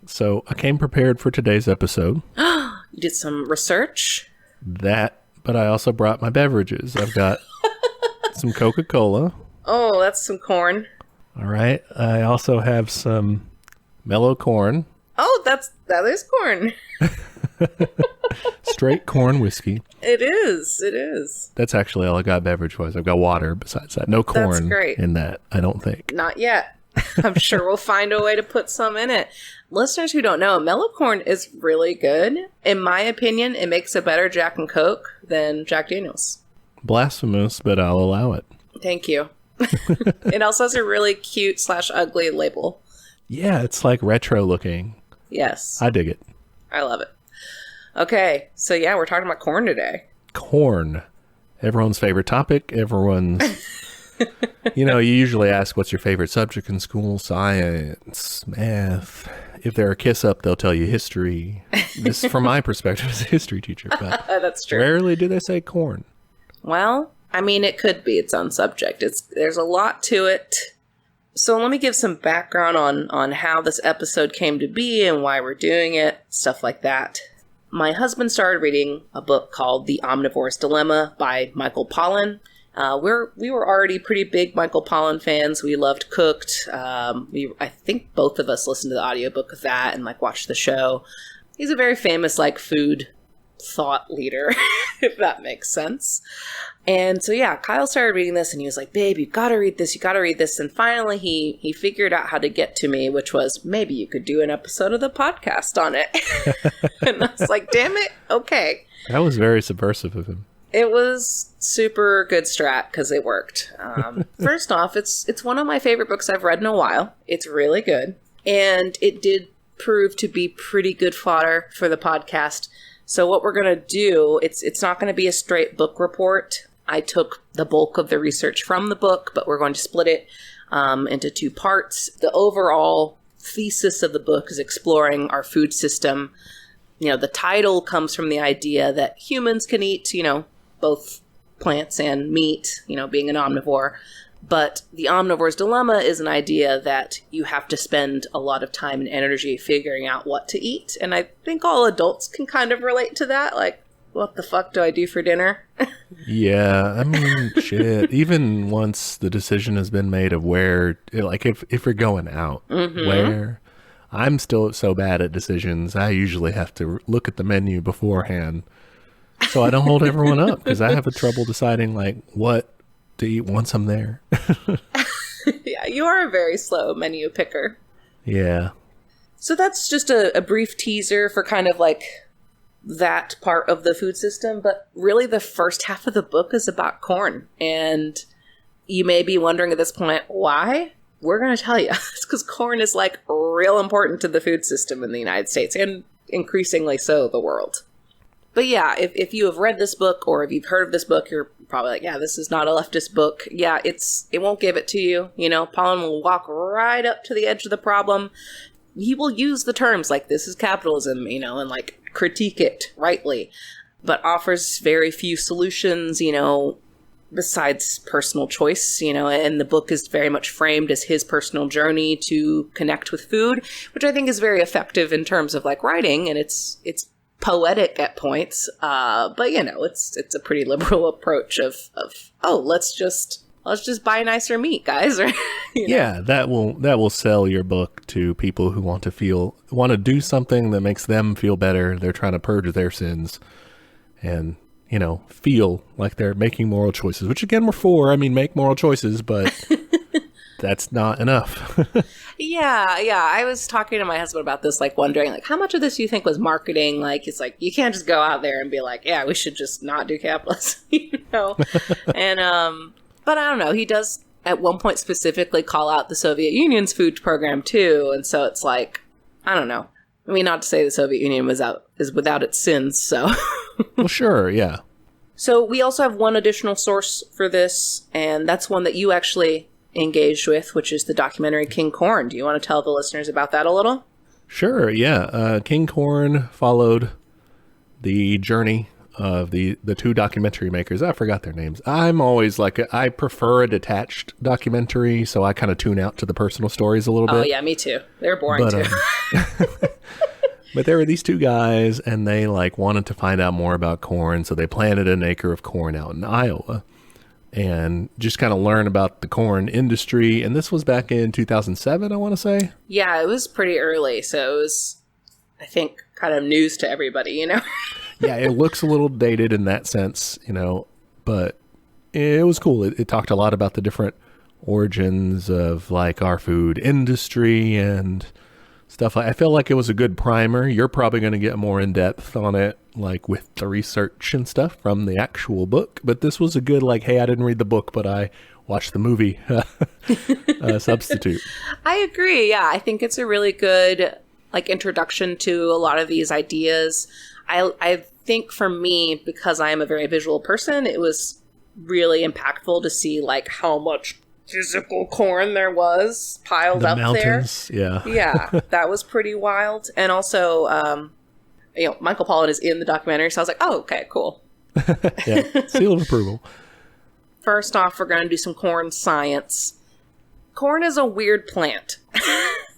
So I came prepared for today's episode. You did some research? But I also brought my beverages. I've got some Coca-Cola. Oh, that's some corn. All right. I also have some mellow corn. Oh, that is corn. Straight corn whiskey. It is. That's actually all I got beverage-wise. I've got water besides that. No corn in that, I don't think. Not yet. I'm sure we'll find a way to put some in it. Listeners who don't know, mellow corn is really good. In my opinion, it makes a better Jack and Coke than Jack Daniels. Blasphemous, but I'll allow it. Thank you. It also has a really cute/ugly label. Yeah, it's like retro looking. Yes. I dig it. I love it. Okay, so yeah, we're talking about corn today. Corn. Everyone's favorite topic. Everyone's... You usually ask what's your favorite subject in school? Science, math. If they're a kiss up, they'll tell you history. This, from my perspective, as a history teacher. But that's true. Rarely do they say corn. Well, I mean, it could be its own subject. There's a lot to it. So let me give some background on how this episode came to be and why we're doing it, stuff like that. My husband started reading a book called The Omnivore's Dilemma by Michael Pollan. We were already pretty big Michael Pollan fans. We loved Cooked. I think both of us listened to the audiobook of that and watched the show. He's a very famous food thought leader, if that makes sense. And so yeah, Kyle started reading this and he was like, "Babe, you gotta read this. And finally he figured out how to get to me, which was, maybe you could do an episode of the podcast on it." And I was like, damn it, okay. That was very subversive of him. It was super good strat because it worked. First off, it's one of my favorite books I've read in a while. It's really good. And it did prove to be pretty good fodder for the podcast. So what we're going to do, it's not going to be a straight book report. I took the bulk of the research from the book, but we're going to split it into two parts. The overall thesis of the book is exploring our food system. The title comes from the idea that humans can eat, both plants and meat, being an omnivore. But the omnivore's dilemma is an idea that you have to spend a lot of time and energy figuring out what to eat. And I think all adults can kind of relate to that. What the fuck do I do for dinner? Yeah, I mean, shit. Even once the decision has been made of where, if you're going out, where... I'm still so bad at decisions. I usually have to look at the menu beforehand so I don't hold everyone up, because I have a trouble deciding what to eat once I'm there. Yeah, you are a very slow menu picker. Yeah. So that's just a brief teaser for kind of that part of the food system. But really the first half of the book is about corn. And you may be wondering at this point, why? We're going to tell you. It's because corn is real important to the food system in the United States and increasingly so the world. But yeah, if you have read this book or if you've heard of this book, you're probably yeah, this is not a leftist book. Yeah, it won't give it to you. Pollan will walk right up to the edge of the problem. He will use the terms this is capitalism, and critique it rightly, but offers very few solutions, besides personal choice, and the book is very much framed as his personal journey to connect with food, which I think is very effective in terms of writing, and it's poetic at points. But it's a pretty liberal approach of let's just buy nicer meat, guys. Or, Yeah, that will sell your book to people who want to do something that makes them feel better. They're trying to purge their sins and feel like they're making moral choices, which again, we're for. I mean, make moral choices, but that's not enough. Yeah. I was talking to my husband about this, wondering, how much of this do you think was marketing? It's you can't just go out there and be yeah, we should just not do capitalism, And, but I don't know. He does at one point specifically call out the Soviet Union's food program too. And so it's I don't know. I mean, not to say the Soviet Union is without its sins, so... Well, sure, yeah. So we also have one additional source for this, and that's one that you actually engaged with, which is the documentary King Corn. Do you want to tell the listeners about that a little? Sure, yeah. King Corn followed the journey of the two documentary makers. I forgot their names. I'm always I prefer a detached documentary, so I kind of tune out to the personal stories a little bit. Oh, yeah, me too. They're boring, too. But there were these two guys, and they like wanted to find out more about corn, so they planted an acre of corn out in Iowa and just kind of learn about the corn industry. And this was back in 2007, I want to say. Yeah, it was pretty early, so it was, I think, kind of news to everybody, you know? Yeah, it looks a little dated in that sense, you know, but it was cool. It talked a lot about the different origins of like our food industry and stuff. I feel like it was a good primer. You're probably going to get more in depth on it, like with the research and stuff from the actual book. But this was a good, like, hey, I didn't read the book, but I watched the movie substitute. I agree. Yeah, I think it's a really good like introduction to a lot of these ideas. I think for me, because I am a very visual person, it was really impactful to see like how much physical corn there was piled up mountains, there. Yeah. Yeah, that was pretty wild. And also, you know, Michael Pollan is in the documentary, so I was like, oh, okay, cool. Yeah, seal of approval. First off, we're going to do some corn science. Corn is a weird plant.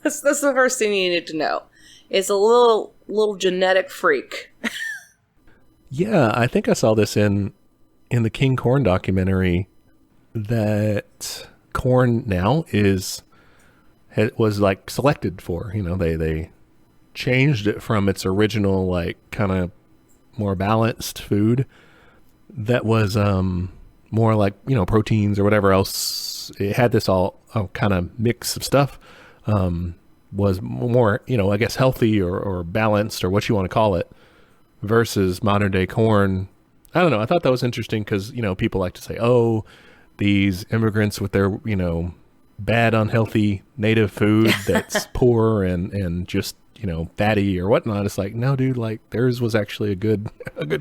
That's the first thing you need to know. It's a little genetic freak. Yeah, I think I saw this in the King Corn documentary that corn now was like selected for, you know, they changed it from its original like kind of more balanced food that was more like, you know, proteins or whatever else. It had this all kind of mix of stuff, was more, you know, I guess healthy or balanced or what you want to call it versus modern day corn. I don't know. I thought that was interesting because, you know, people like to say, oh, these immigrants with their, you know, bad, unhealthy native food that's poor and just, you know, fatty or whatnot. It's like, no, dude, like theirs was actually a good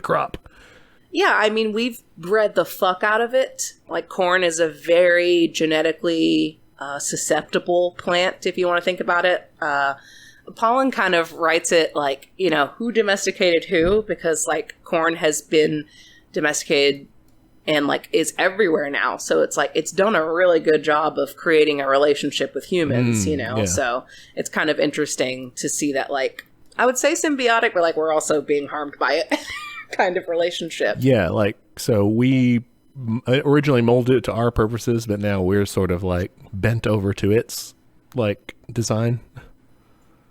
crop. Yeah, I mean, we've bred the fuck out of it. Like, corn is a very genetically susceptible plant, if you want to think about it. Pollan kind of writes it like, you know, who domesticated who? Because, like, corn has been domesticated and, like, is everywhere now. So it's like, it's done a really good job of creating a relationship with humans, you know? Yeah. So it's kind of interesting to see that, like, I would say symbiotic, but, like, we're also being harmed by it kind of relationship. Yeah, like, so we originally molded it to our purposes, but now we're sort of, like, bent over to its, like, design.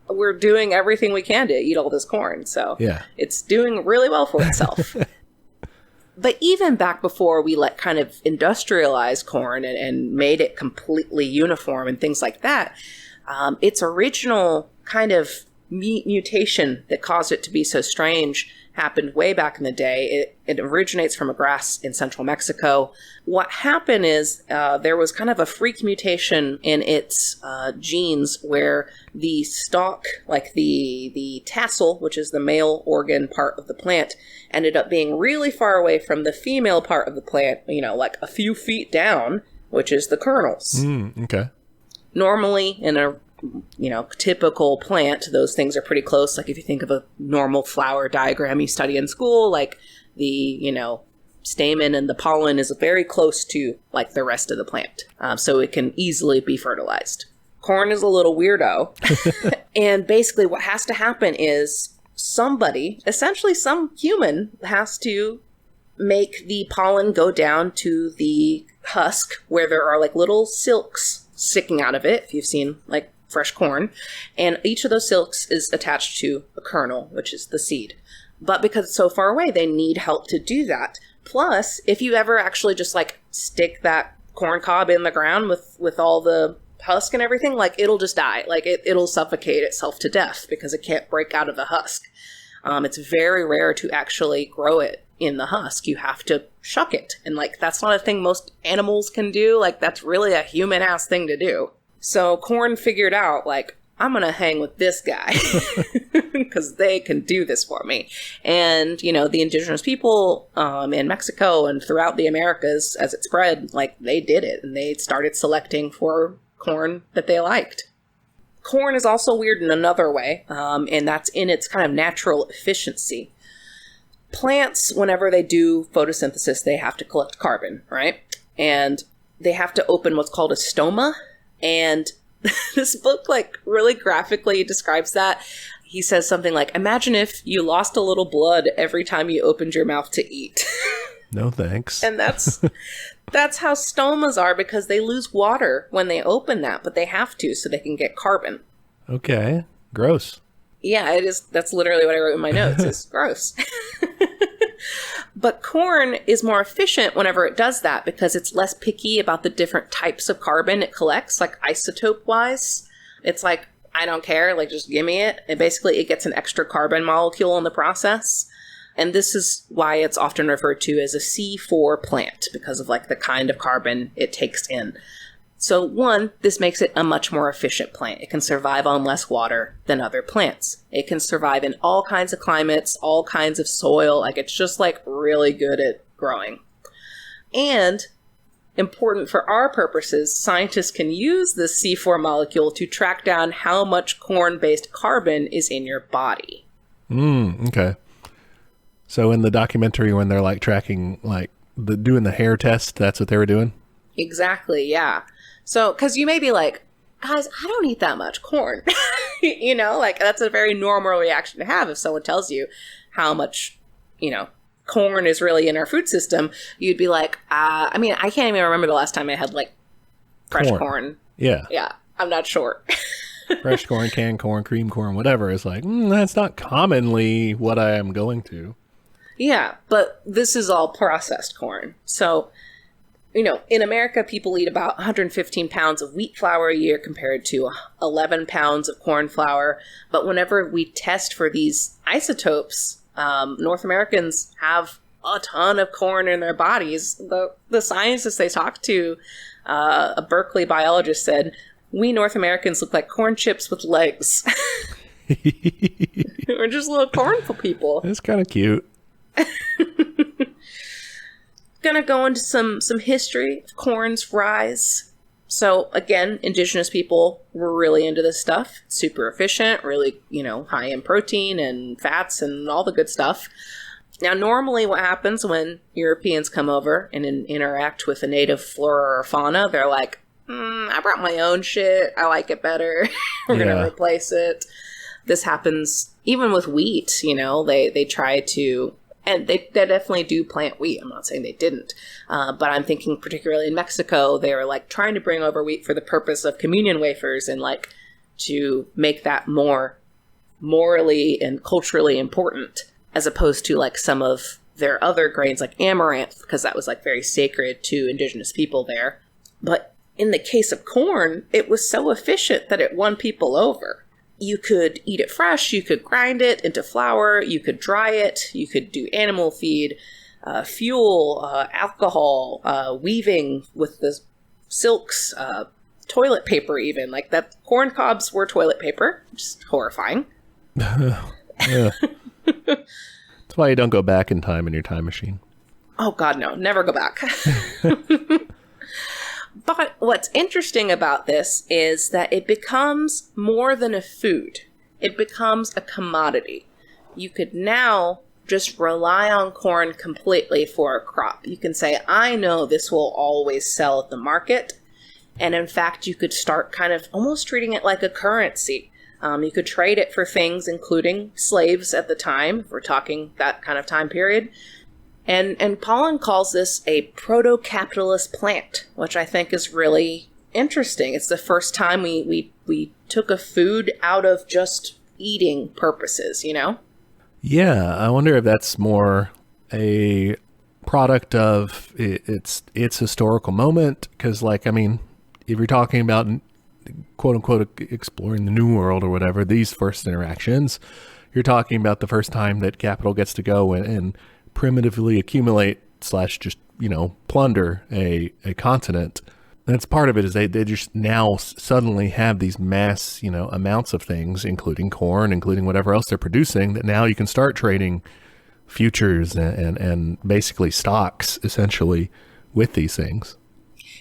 We're doing everything we can to eat all this corn, so Yeah. it's doing really well for itself. But even back before we kind of industrialized corn and made it completely uniform and things like that, its original kind of mutation that caused it to be so strange happened way back in the day. It originates from a grass in central Mexico. What happened is there was kind of a freak mutation in its genes where the stalk, like the tassel, which is the male organ part of the plant, ended up being really far away from the female part of the plant, you know, like a few feet down, which is the kernels. Okay. Normally, in a typical plant, those things are pretty close. Like if you think of a normal flower diagram you study in school, like the, stamen and the pollen is very close to like the rest of the plant. So it can easily be fertilized. Corn is a little weirdo. And basically what has to happen is somebody, essentially some human, has to make the pollen go down to the husk where there are like little silks sticking out of it, if you've seen like fresh corn, and each of those silks is attached to a kernel, which is the seed. But because it's so far away, they need help to do that. Plus, if you ever actually just like stick that corn cob in the ground with all the husk and everything, like it'll just die. Like it'll suffocate itself to death because it can't break out of the husk. It's very rare to actually grow it in the husk. You have to shuck it. And like, that's not a thing most animals can do. Like, that's really a human ass thing to do. So corn figured out, like, I'm going to hang with this guy because they can do this for me. And, the indigenous people in Mexico and throughout the Americas, as it spread, like, they did it. And they started selecting for corn that they liked. Corn is also weird in another way, and that's in its kind of natural efficiency. Plants, whenever they do photosynthesis, they have to collect carbon, right? And they have to open what's called a stoma. And this book, like, really graphically describes that. he says something like, imagine if you lost a little blood every time you opened your mouth to eat. No thanks. And that's how stomas are, because they lose water when they open that, but they have to so they can get carbon. Okay. Gross. Yeah, it is. That's literally what I wrote in my notes. It's gross. But corn is more efficient whenever it does that because it's less picky about the different types of carbon it collects, like isotope-wise. It's like, I don't care, like, just give me it. And basically, it gets an extra carbon molecule in the process. And this is why it's often referred to as a C4 plant, because of, like, the kind of carbon it takes in. So, one, this makes it a much more efficient plant. It can survive on less water than other plants. It can survive in all kinds of climates, all kinds of soil. Like, it's just, like, really good at growing. And, important for our purposes, scientists can use this C4 molecule to track down how much corn-based carbon is in your body. Okay. So, in the documentary, when they're, like, tracking, like, doing the hair test, that's what they were doing? Exactly, yeah. So, because you may be like, guys, I don't eat that much corn. You know, like, that's a very normal reaction to have if someone tells you how much, you know, corn is really in our food system. You'd be like, I mean, I can't even remember the last time I had, like, fresh corn. Yeah. Yeah, I'm not sure. Fresh corn, canned corn, cream corn, whatever. It's like, that's not commonly what I am going to. Yeah, but this is all processed corn. So, you know, in America, people eat about 115 pounds of wheat flour a year compared to 11 pounds of corn flour. But whenever we test for these isotopes, North Americans have a ton of corn in their bodies. The scientists they talked to, a Berkeley biologist said, we North Americans look like corn chips with legs. We're just little cornful people. It's kind of cute. Gonna go into some history of corn's rise. So again, indigenous people were really into this stuff. Super efficient, really, you know, high in protein and fats and all the good stuff. Now, normally what happens when Europeans come over and interact with a native flora or fauna, they're like, I brought my own shit. I like it better. We're gonna replace it. This happens even with wheat, you know, they try to. And they definitely do plant wheat. I'm not saying they didn't. But I'm thinking particularly in Mexico, they were like trying to bring over wheat for the purpose of communion wafers and like to make that more morally and culturally important as opposed to like some of their other grains like amaranth, because that was like very sacred to indigenous people there. But in the case of corn, it was so efficient that it won people over. You could eat it fresh, you could grind it into flour, you could dry it, you could do animal feed, fuel, alcohol, weaving with the silks, toilet paper even. Like that, corn cobs were toilet paper, which is horrifying. Yeah. That's why you don't go back in time in your time machine. Oh God, no, never go back. But what's interesting about this is that it becomes more than a food. It becomes a commodity. You could now just rely on corn completely for a crop. You can say, I know this will always sell at the market. And in fact, you could start kind of almost treating it like a currency. You could trade it for things, including slaves at the time, if we're talking that kind of time period. And Pollan calls this a proto-capitalist plant, which I think is really interesting. It's the first time we took a food out of just eating purposes, you know? Yeah, I wonder if that's more a product of its historical moment. Because, like, I mean, if you're talking about, quote-unquote, exploring the New World or whatever, these first interactions, you're talking about the first time that capital gets to go and primitively accumulate / just, you know, plunder a continent. That's part of it is they just now suddenly have these mass, you know, amounts of things, including corn, including whatever else they're producing, that now you can start trading futures and basically stocks essentially with these things.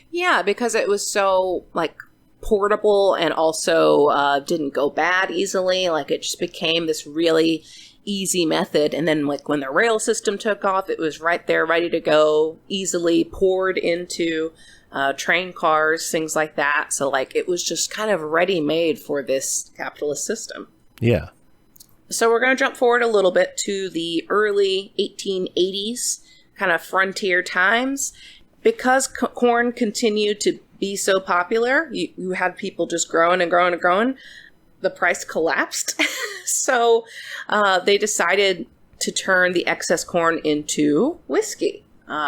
Yeah, because it was so like portable and also didn't go bad easily. Like it just became this really easy method. And then like when the rail system took off, it was right there, ready to go, easily poured into train cars, things like that. So like it was just kind of ready made for this capitalist system. Yeah. So we're going to jump forward a little bit to the early 1880s, kind of frontier times. Because corn continued to be so popular, you had people just growing and growing and growing. The price collapsed. So they decided to turn the excess corn into whiskey,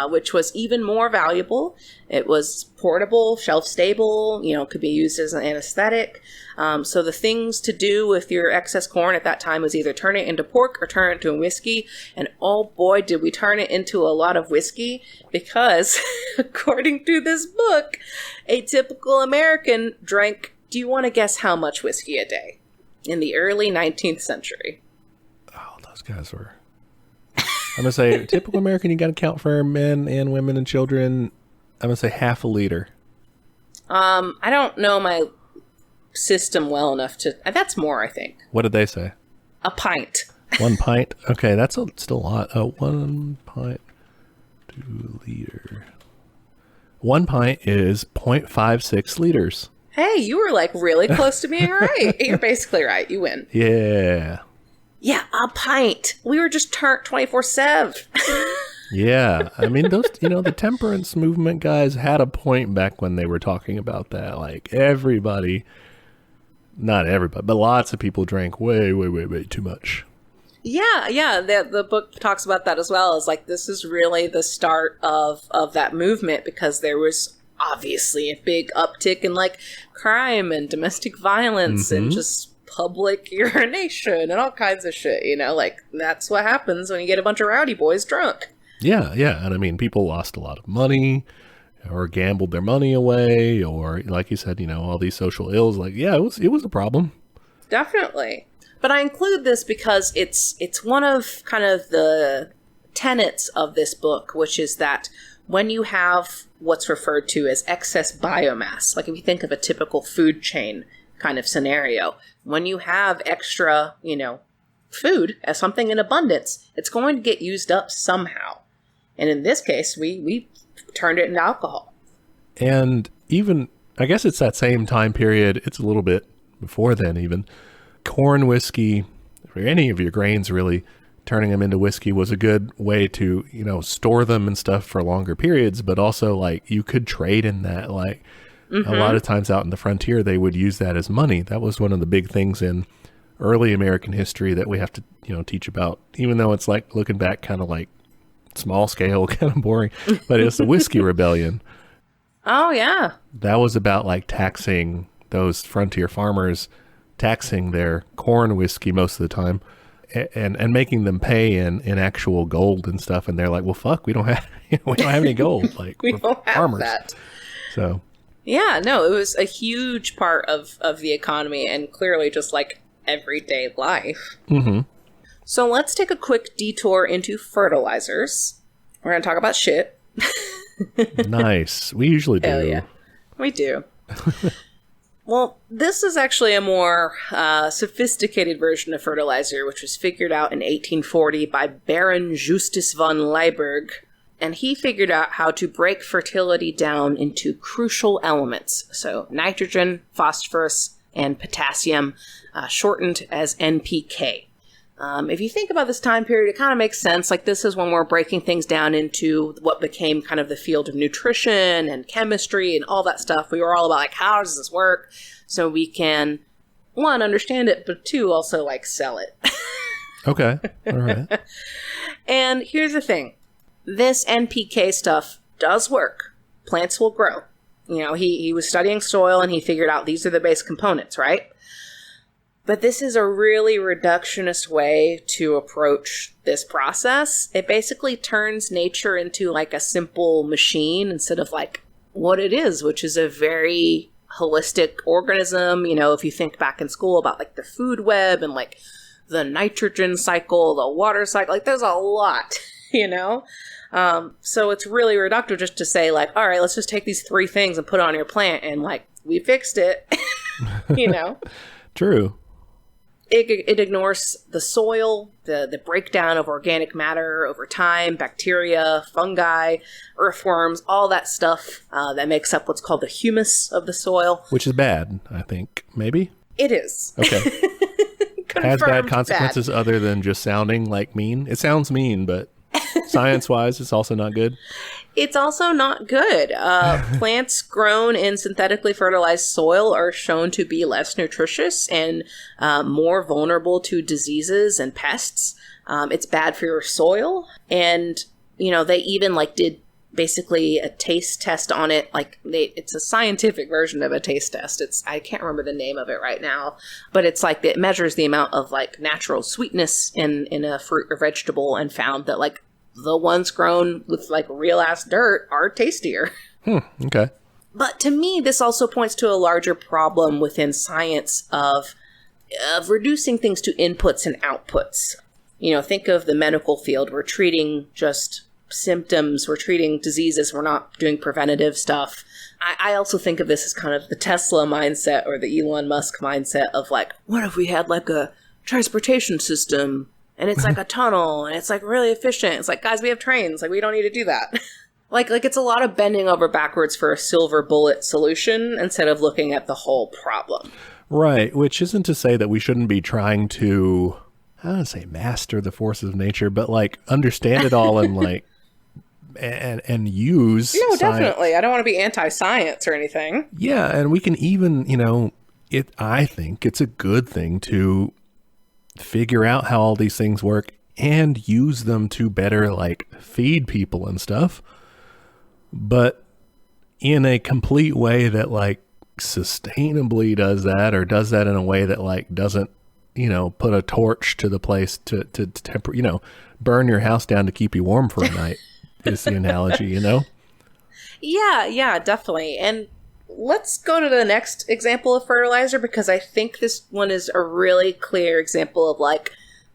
which was even more valuable. It was portable, shelf-stable, could be used as an anesthetic. So the things to do with your excess corn at that time was either turn it into pork or turn it into a whiskey. And oh boy, did we turn it into a lot of whiskey, because according to this book, a typical American drank, do you want to guess how much whiskey a day in the early 19th century? Oh, those guys were... I'm going to say, typical American, you got to count for men and women and children. I'm going to say half a liter. I don't know my system well enough to... That's more, I think. What did they say? A pint. 1 pint? Okay, that's still a lot. 1 pint, 2 liter. 1 pint is 0.56 liters. Hey, you were like really close to being right. You're basically right. You win. Yeah. Yeah, a pint. We were just turned 24/7. Yeah. I mean, those, the temperance movement guys had a point back when they were talking about that. Like, everybody, not everybody, but lots of people drank way too much. Yeah. The book talks about that as well. It's like, this is really the start of that movement, because there was obviously a big uptick in like crime and domestic violence and just public urination and all kinds of shit, like that's what happens when you get a bunch of rowdy boys drunk. Yeah. And I mean, people lost a lot of money or gambled their money away, or like you said, all these social ills. Like, yeah, it was a problem. Definitely. But I include this because it's one of kind of the tenets of this book, which is that when you have what's referred to as excess biomass, like if you think of a typical food chain kind of scenario, when you have extra, food as something in abundance, it's going to get used up somehow. And in this case, we turned it into alcohol. And even, I guess it's that same time period, it's a little bit before then even, corn whiskey, or any of your grains really, turning them into whiskey was a good way to, store them and stuff for longer periods, but also like you could trade in that. Like a lot of times out in the frontier, they would use that as money. That was one of the big things in early American history that we have to, teach about, even though it's like looking back kind of like small scale, kind of boring, but it's the whiskey rebellion. Oh yeah. That was about like taxing those frontier farmers, taxing their corn whiskey most of the time, and making them pay in actual gold and stuff. And they're like, well, fuck, we don't have any gold. Like, we don't have farmers. that. So yeah, no, it was a huge part of the economy, and clearly just like everyday life. So let's take a quick detour into fertilizers. We're going to talk about shit. Nice. We usually do. Hell yeah. We do. Well, this is actually a more sophisticated version of fertilizer, which was figured out in 1840 by Baron Justus von Liebig. And he figured out how to break fertility down into crucial elements. So nitrogen, phosphorus, and potassium, shortened as NPK. If you think about this time period, it kind of makes sense. Like, this is when we're breaking things down into what became kind of the field of nutrition and chemistry and all that stuff. We were all about, like, how does this work? So we can, one, understand it, but two, also, like, sell it. Okay. All right. And here's the thing. This NPK stuff does work. Plants will grow. He was studying soil and he figured out these are the base components, right? But this is a really reductionist way to approach this process. It basically turns nature into like a simple machine instead of like what it is, which is a very holistic organism. If you think back in school about like the food web and like the nitrogen cycle, the water cycle, like there's a lot, So it's really reductive just to say like, all right, let's just take these 3 things and put it on your plant and like, we fixed it, True. It ignores the soil, the breakdown of organic matter over time, bacteria, fungi, earthworms, all that stuff that makes up what's called the humus of the soil. Which is bad, I think. Maybe? It is. Okay. has bad Confirmed consequences other than just sounding like mean. It sounds mean, but science-wise, it's also not good. It's also not good. Plants grown in synthetically fertilized soil are shown to be less nutritious and more vulnerable to diseases and pests. It's bad for your soil. And, they even did basically a taste test on it. It's a scientific version of a taste test. I can't remember the name of it right now, but it's it measures the amount of natural sweetness in a fruit or vegetable, and found that the ones grown with real ass dirt are tastier. Okay. But to me, this also points to a larger problem within science of reducing things to inputs and outputs. Think of the medical field. We're treating just symptoms. We're treating diseases. We're not doing preventative stuff. I also think of this as kind of the Tesla mindset or the Elon Musk mindset of what if we had a transportation system and it's a tunnel and it's really efficient. It's guys, we have trains. We don't need to do that. It's a lot of bending over backwards for a silver bullet solution instead of looking at the whole problem. Right. Which isn't to say that we shouldn't be trying to, I don't say master the forces of nature, but understand it all and and use. No, science. Definitely. I don't want to be anti-science or anything. Yeah. And we can even, I think it's a good thing to figure out how all these things work and use them to better feed people and stuff, but in a complete way that sustainably does that, or does that in a way that doesn't put a torch to the place to burn your house down to keep you warm for a night is the analogy. Yeah, definitely. And let's go to the next example of fertilizer, because I think this one is a really clear example of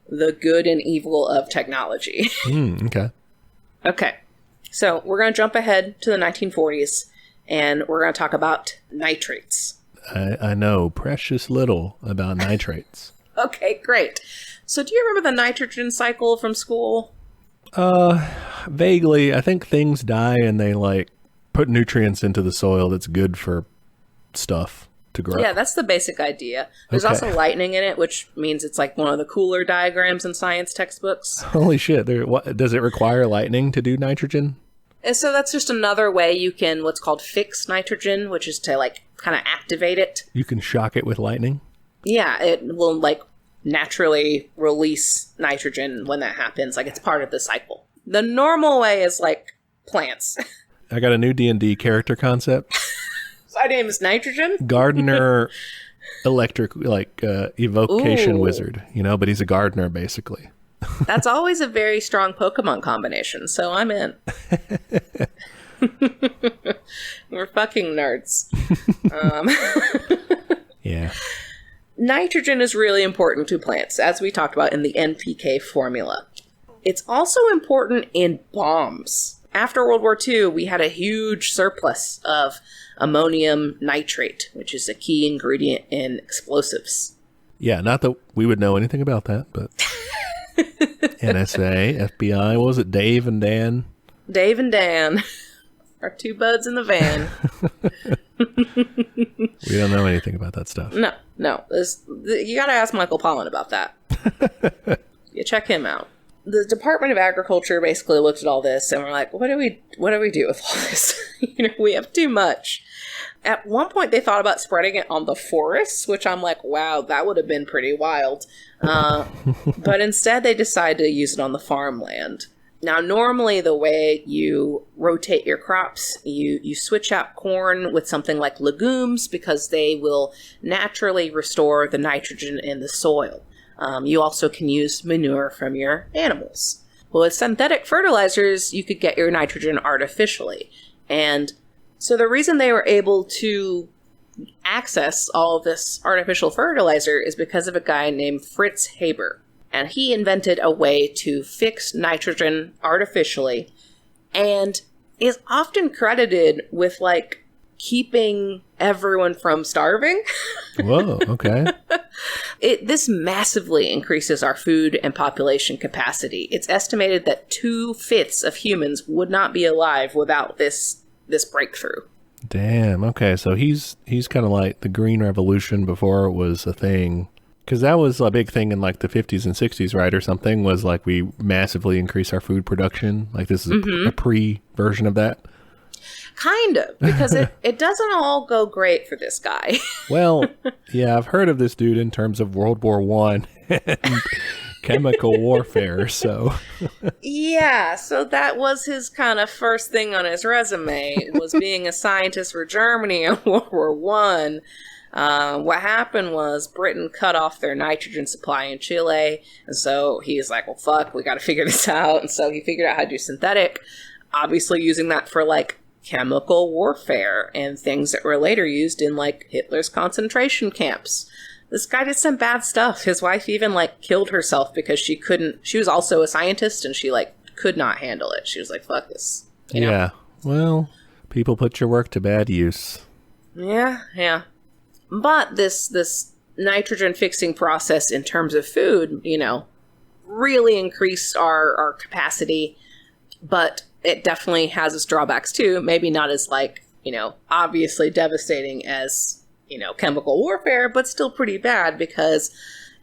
the good and evil of technology. Okay. Okay. So we're going to jump ahead to the 1940s, and we're going to talk about nitrates. I know precious little about nitrates. Okay, great. So do you remember the nitrogen cycle from school? Vaguely. I think things die and they put nutrients into the soil that's good for stuff to grow. Yeah, that's the basic idea. There's also lightning in it, which means it's one of the cooler diagrams in science textbooks. Holy shit. Does it require lightning to do nitrogen? And so that's just another way you can what's called fix nitrogen, which is to kind of activate it. You can shock it with lightning? Yeah, it will naturally release nitrogen when that happens. It's part of the cycle. The normal way is plants. I got a new D&D character concept. My name is Nitrogen. Gardener, electric, evocation wizard, but he's a gardener basically. That's always a very strong Pokemon combination, so I'm in. We're fucking nerds. Yeah. Nitrogen is really important to plants, as we talked about in the NPK formula. It's also important in bombs. After World War II, we had a huge surplus of ammonium nitrate, which is a key ingredient in explosives. Yeah, not that we would know anything about that, but NSA, FBI, what was it, Dave and Dan? Dave and Dan. Our two buds in the van. We don't know anything about that stuff. No. You gotta ask Michael Pollan about that. You check him out. The Department of Agriculture basically looked at all this and we're like, what do we do with all this? We have too much. At one point, they thought about spreading it on the forests, which I'm like, wow, that would have been pretty wild. But instead, they decided to use it on the farmland. Now, normally, the way you rotate your crops, you switch out corn with something like legumes because they will naturally restore the nitrogen in the soil. You also can use manure from your animals. Well, with synthetic fertilizers, you could get your nitrogen artificially. And so the reason they were able to access all of this artificial fertilizer is because of a guy named Fritz Haber. And he invented a way to fix nitrogen artificially and is often credited with keeping everyone from starving. Whoa, okay. This massively increases our food and population capacity. It's estimated that 2/5 of humans would not be alive without this breakthrough. Damn, okay. So he's kind of like the Green Revolution before it was a thing, Because that was a big thing in like the 50s and 60s, right? Or something was like we massively increase our food production. Like this is a pre-version of that. Kind of, because it doesn't all go great for this guy. Well, yeah, I've heard of this dude in terms of World War One and chemical warfare. So yeah, so that was his kind of first thing on his resume, was being a scientist for Germany in World War One. What happened was Britain cut off their nitrogen supply in Chile, and so he's like, well, fuck, we got to figure this out. And so he figured out how to do synthetic, obviously using that for like chemical warfare and things that were later used in like Hitler's concentration camps. This guy did some bad stuff. His wife even like killed herself because she was also a scientist and she like could not handle it. She was like, fuck this. You know? Yeah, well, people put your work to bad use. Yeah. But this nitrogen fixing process in terms of food, really increased our capacity, but it definitely has its drawbacks too. Maybe not as like, obviously devastating as, chemical warfare, but still pretty bad because,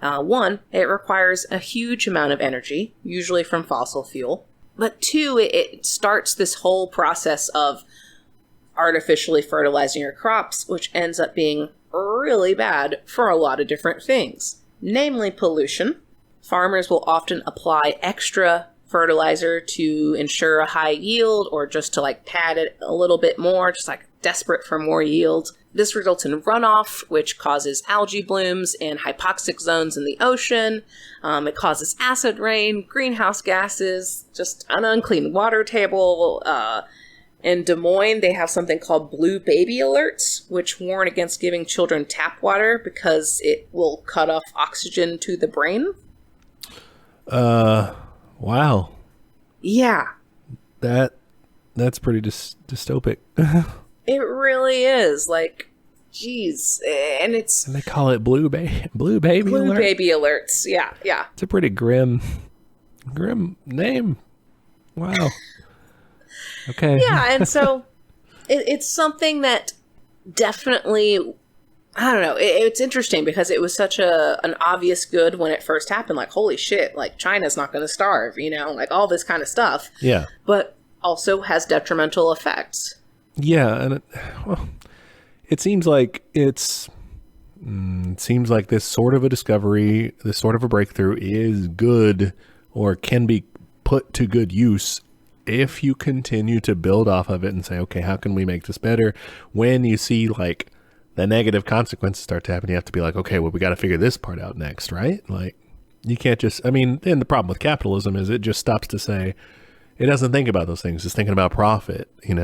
one, it requires a huge amount of energy, usually from fossil fuel. But two, it starts this whole process of artificially fertilizing your crops, which ends up being really bad for a lot of different things, namely pollution. Farmers will often apply extra fertilizer to ensure a high yield or just to like pad it a little bit more, just like desperate for more yield. This results in runoff, which causes algae blooms and hypoxic zones in the ocean. It causes acid rain, greenhouse gases, just an unclean water table. In Des Moines, they have something called blue baby alerts, which warn against giving children tap water because it will cut off oxygen to the brain. Wow. Yeah. That's pretty dystopic. It really is. Like, geez. And And they call it blue baby alert. baby alerts. Yeah. It's a pretty grim name. Wow. Okay. Yeah, and so it's something that definitely, I don't know, it's interesting because it was such an obvious good when it first happened. Like, holy shit, like China's not going to starve, like all this kind of stuff. Yeah. But also has detrimental effects. Yeah, and it seems like it seems like this sort of a discovery, this sort of a breakthrough is good or can be put to good use if you continue to build off of it and say, okay, how can we make this better? When you see like the negative consequences start to happen, you have to be like, okay, well, we got to figure this part out next, right? Like you can't just, and the problem with capitalism is it just stops to say, it doesn't think about those things. It's thinking about profit, and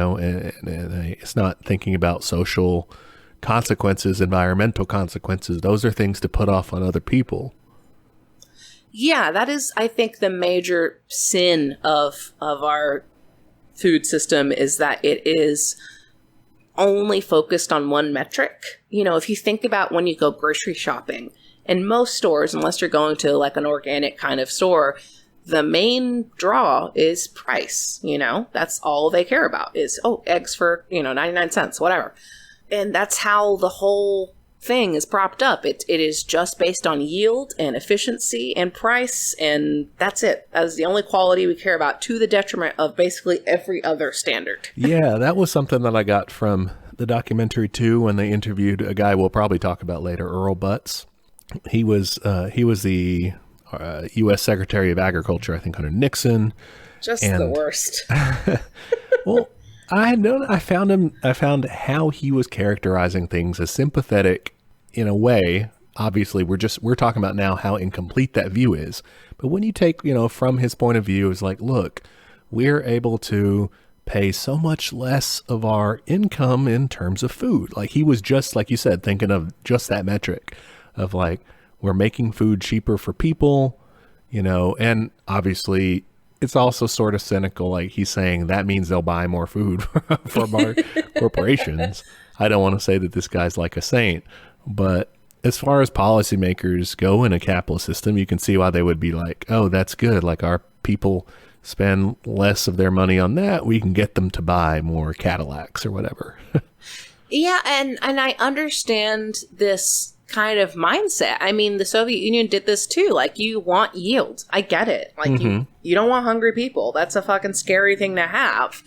it's not thinking about social consequences, environmental consequences. Those are things to put off on other people. Yeah, that is, I think, the major sin of our food system is that it is only focused on one metric. If you think about when you go grocery shopping, in most stores, unless you're going to like an organic kind of store, the main draw is price. That's all they care about is, eggs for, 99 cents, whatever. And that's how the whole thing is propped up. It is just based on yield and efficiency and price, and that's it. That is the only quality we care about, to the detriment of basically every other standard. Yeah, that was something that I got from the documentary too, when they interviewed a guy we'll probably talk about later, Earl Butz. He was the U.S. Secretary of Agriculture, I think, under Nixon. Just the worst. Well, I found how he was characterizing things as sympathetic in a way. Obviously, we're talking about now how incomplete that view is. But when you take, from his point of view, it's like, look, we're able to pay so much less of our income in terms of food. Like he was just, like you said, thinking of just that metric of like, we're making food cheaper for people, and obviously it's also sort of cynical. Like he's saying that means they'll buy more food from our corporations. I don't want to say that this guy's like a saint, but as far as policymakers go in a capitalist system, you can see why they would be like, oh, that's good. Like our people spend less of their money on that. We can get them to buy more Cadillacs or whatever. Yeah. And I understand this kind of mindset. I mean, the Soviet Union did this too. Like, you want yield. I get it. Like, you don't want hungry people. That's a fucking scary thing to have.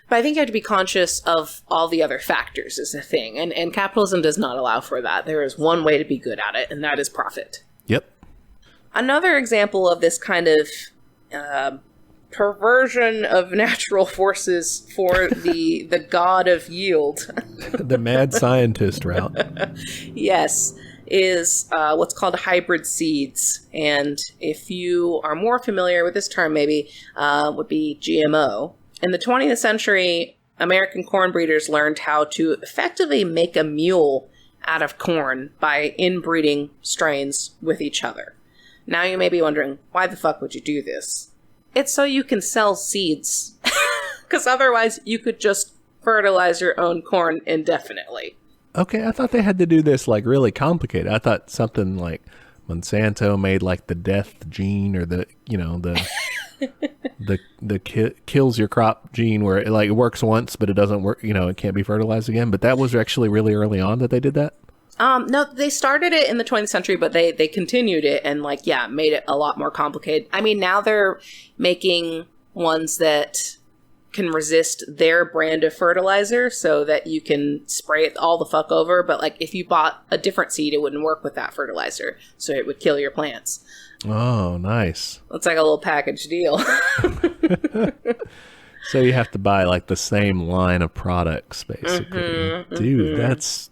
But I think you have to be conscious of all the other factors is the thing. And capitalism does not allow for that. There is one way to be good at it, and that is profit. Yep. Another example of this kind of perversion of natural forces for the god of yield. The mad scientist route. Yes, is what's called hybrid seeds. And if you are more familiar with this term, maybe, would be GMO. In the 20th century, American corn breeders learned how to effectively make a mule out of corn by inbreeding strains with each other. Now you may be wondering, why the fuck would you do this? It's so you can sell seeds. Because otherwise you could just fertilize your own corn indefinitely. Okay, I thought they had to do this like really complicated. I thought something like Monsanto made like the death gene or the, you know, the kills your crop gene where it like works once but it doesn't work, you know, it can't be fertilized again. But that was actually really early on that they did that? No, they started it in the 20th century, but they continued it and like, yeah, made it a lot more complicated. I mean, now they're making ones that can resist their brand of fertilizer so that you can spray it all the fuck over. But like if you bought a different seed, it wouldn't work with that fertilizer. So it would kill your plants. Oh, nice. It's like a little package deal. So you have to buy like the same line of products, basically. Dude, that's...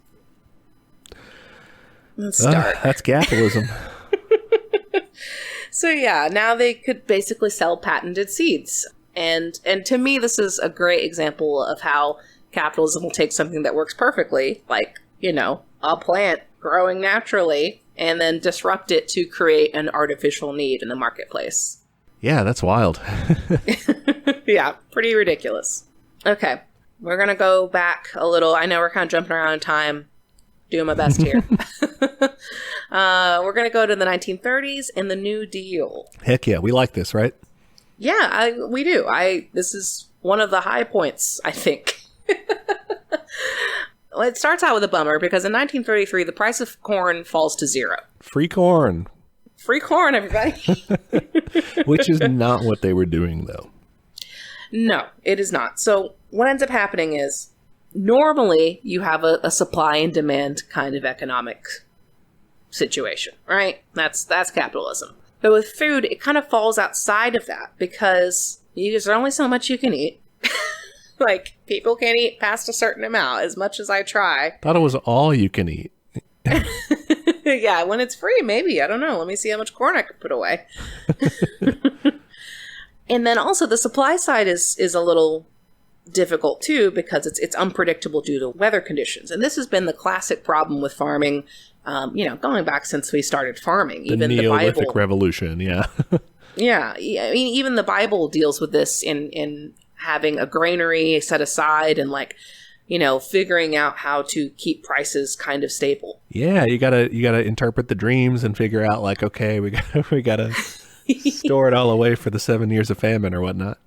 Let's start. That's capitalism. So yeah, now they could basically sell patented seeds. And to me, this is a great example of how capitalism will take something that works perfectly, like, you know, a plant growing naturally, and then disrupt it to create an artificial need in the marketplace. Yeah, that's wild. Yeah, pretty ridiculous. Okay, we're going to go back a little. I know we're kind of jumping around in time. Doing my best here. We're going to go to the 1930s and the New Deal. Heck yeah, we like this, right? Yeah, we do. This is one of the high points, I think. Well, it starts out with a bummer because in 1933, the price of corn falls to zero. Free corn. Free corn, everybody. Which is not what they were doing, though. No, it is not. So what ends up happening is normally you have a supply and demand kind of economic situation, right? That's capitalism. But with food, it kind of falls outside of that because there's only so much you can eat. Like, people can't eat past a certain amount as much as I try. Thought it was all you can eat. Yeah, when it's free, maybe. I don't know. Let me see how much corn I could put away. And then also the supply side is a little difficult too because it's unpredictable due to weather conditions. And this has been the classic problem with farming, going back since we started farming. The Neolithic Revolution, yeah. Yeah, I mean, even the Bible deals with this in having a granary set aside and figuring out how to keep prices kind of stable. Yeah, you gotta interpret the dreams and figure out like, okay, we gotta store it all away for the 7 years of famine or whatnot.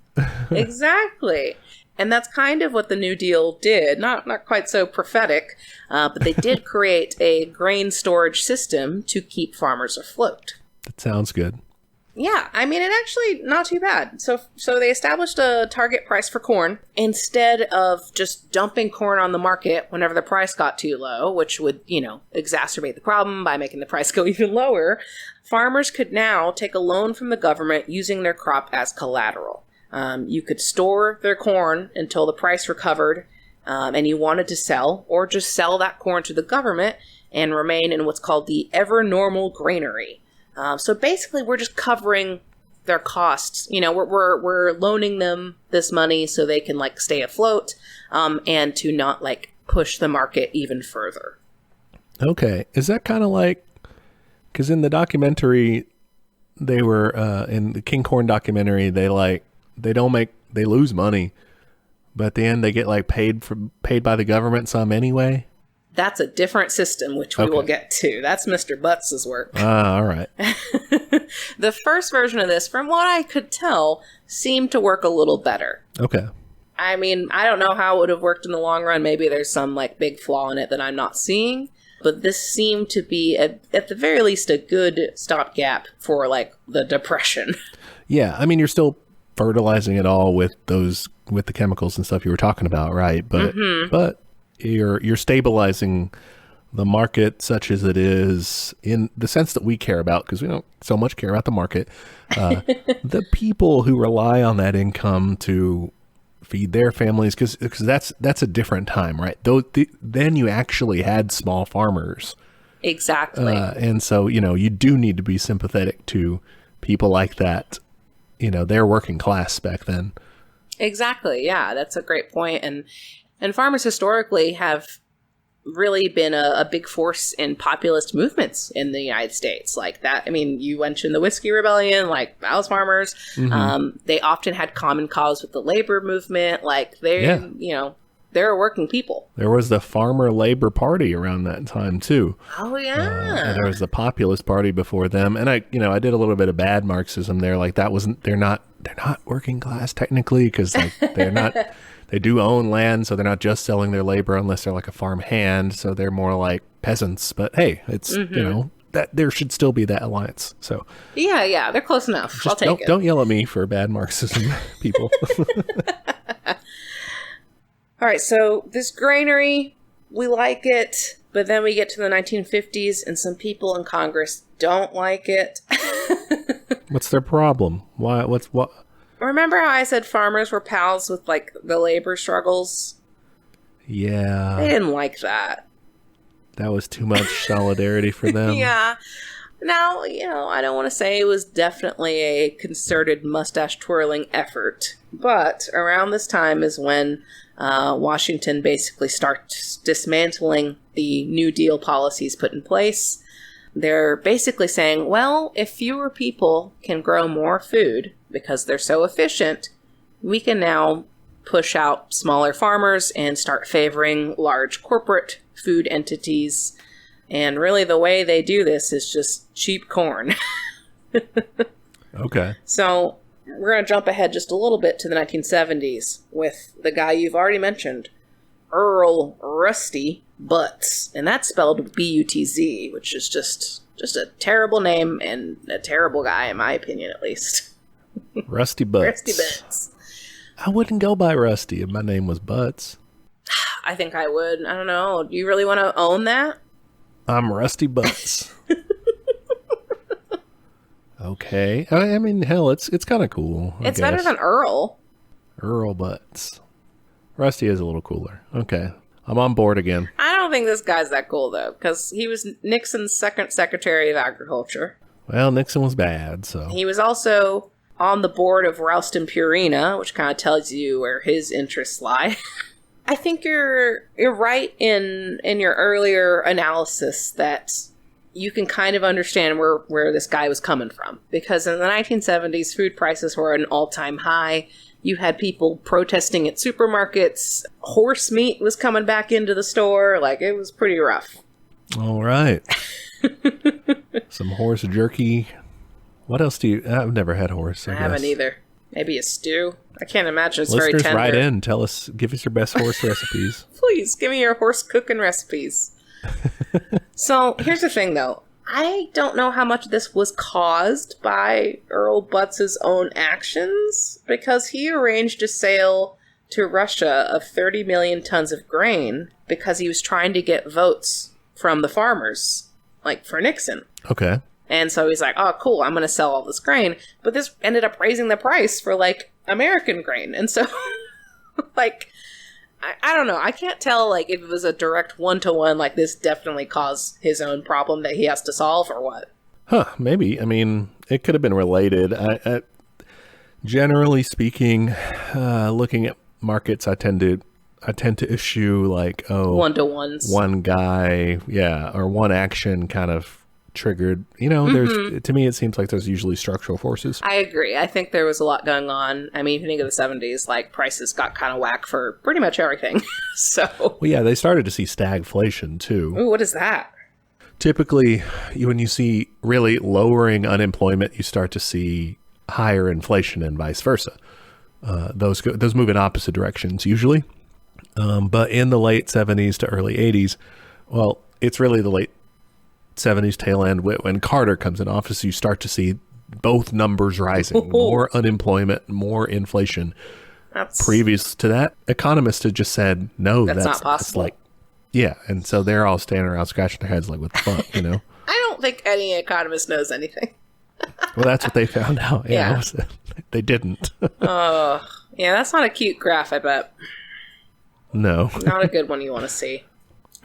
Exactly. And that's kind of what the New Deal did. Not quite so prophetic, but they did create a grain storage system to keep farmers afloat. That sounds good. Yeah, I mean, it actually not too bad. So they established a target price for corn instead of just dumping corn on the market whenever the price got too low, which would, exacerbate the problem by making the price go even lower. Farmers could now take a loan from the government using their crop as collateral. You could store their corn until the price recovered and you wanted to sell, or just sell that corn to the government and remain in what's called the ever normal granary. So basically, we're just covering their costs. We're loaning them this money so they can stay afloat, and to not push the market even further. Okay, is that kind of like? Because in the documentary, they were in the King Corn documentary. They lose money, but at the end they get paid by the government some anyway. That's a different system, which we will get to. That's Mr. Butts' work. All right. The first version of this, from what I could tell, seemed to work a little better. Okay. I mean, I don't know how it would have worked in the long run. Maybe there's some big flaw in it that I'm not seeing. but this seemed to be, at the very least, a good stopgap for, like, the Depression. Yeah, I mean, you're still fertilizing it all with the chemicals and stuff you were talking about, right? But you're stabilizing the market such as it is in the sense that we care about, because we don't so much care about the market. The people who rely on that income to feed their families, because that's a different time, right? Then you actually had small farmers. Exactly. And so, you do need to be sympathetic to people like that. They're working class back then. Exactly. Yeah, that's a great point. And farmers historically have really been a big force in populist movements in the United States. Like that, I mean, you mentioned the Whiskey Rebellion, like those farmers. Mm-hmm. They often had common cause with the labor movement. Like they're working people. There was the Farmer Labor Party around that time too. Oh yeah. And there was the Populist Party before them. And I did a little bit of bad Marxism there. Like they're not working class technically, because like they're not. They do own land, so they're not just selling their labor unless they're like a farm hand. So they're more like peasants. But hey, it's that there should still be that alliance. So yeah, they're close enough. I'll take it. Don't yell at me for bad Marxism, people. All right, so this granary, we like it, but then we get to the 1950s, and some people in Congress don't like it. What's their problem? Why? What? Remember how I said farmers were pals with, like, the labor struggles? Yeah. They didn't like that. That was too much solidarity for them. Yeah. Now, I don't want to say it was definitely a concerted mustache-twirling effort, but around this time is when Washington basically starts dismantling the New Deal policies put in place. They're basically saying, well, if fewer people can grow more food because they're so efficient, we can now push out smaller farmers and start favoring large corporate food entities. And really the way they do this is just cheap corn. Okay. So we're going to jump ahead just a little bit to the 1970s with the guy you've already mentioned, Earl Rusty Butz. And that's spelled B-U-T-Z, which is just a terrible name and a terrible guy, in my opinion, at least. Rusty Butz. Rusty Butz. I wouldn't go by Rusty if my name was Butz. I think I would. I don't know. Do you really want to own that? I'm Rusty Butz. Okay. I mean, hell, it's kind of cool. It's better than Earl. Earl Butz. Rusty is a little cooler. Okay. I'm on board again. I don't think this guy's that cool, though, because he was Nixon's second Secretary of Agriculture. Well, Nixon was bad, so. He was also on the board of Ralston Purina, which kind of tells you where his interests lie. I think you're right in your earlier analysis that you can kind of understand where this guy was coming from. Because in the 1970s, food prices were at an all-time high. You had people protesting at supermarkets. Horse meat was coming back into the store. Like, it was pretty rough. All right. Some horse jerky. What else do you... I've never had horse, I guess. Haven't either. Maybe a stew. I can't imagine it's Listeners, very tender. write in. Tell us. Give us your best horse recipes. Please, give me your horse cooking recipes. So, here's the thing, though. I don't know how much this was caused by Earl Butz's own actions, because he arranged a sale to Russia of 30 million tons of grain because he was trying to get votes from the farmers, like for Nixon. Okay. And so he's like, oh, cool, I'm going to sell all this grain. But this ended up raising the price for, like, American grain. And so, like, I don't know. I can't tell, like, if it was a direct one-to-one, like, this definitely caused his own problem that he has to solve or what. Huh, maybe. I mean, it could have been related. Generally speaking, looking at markets, I tend to issue, like, one-to-ones. One guy, yeah, or one action kind of triggered, there's, to me, it seems like there's usually structural forces. I agree. I think there was a lot going on. I mean, if you think of the 70s, like, prices got kind of whack for pretty much everything. So. Well, yeah, they started to see stagflation, too. Ooh, what is that? Typically, when you see really lowering unemployment, you start to see higher inflation and vice versa. Those move in opposite directions, usually. But in the late 70s to early 80s, Well, it's really the late 70s tail end when Carter comes in office. You start to see both numbers rising, more unemployment, more inflation. Previous to that, economists had just said, no, that's not possible. That's like, yeah. And so they're all standing around scratching their heads like, what the fuck, you know? I don't think any economist knows anything. Well, that's what they found out. Yeah. They didn't. Oh, yeah, that's not a cute graph, I bet. No. Not a good one you want to see.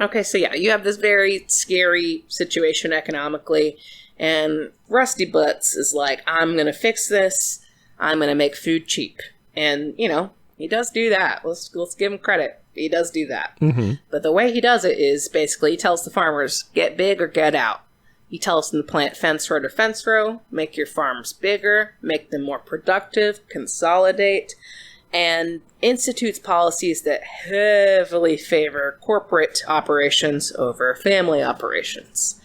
Okay, so yeah, you have this very scary situation economically, and Rusty Butts is like, I'm going to fix this. I'm going to make food cheap. And, you know, he does do that. Let's give him credit. He does do that. Mm-hmm. But the way he does it is basically he tells the farmers, get big or get out. He tells them to plant fence row to fence row, make your farms bigger, make them more productive, consolidate, and institutes policies that heavily favor corporate operations over family operations.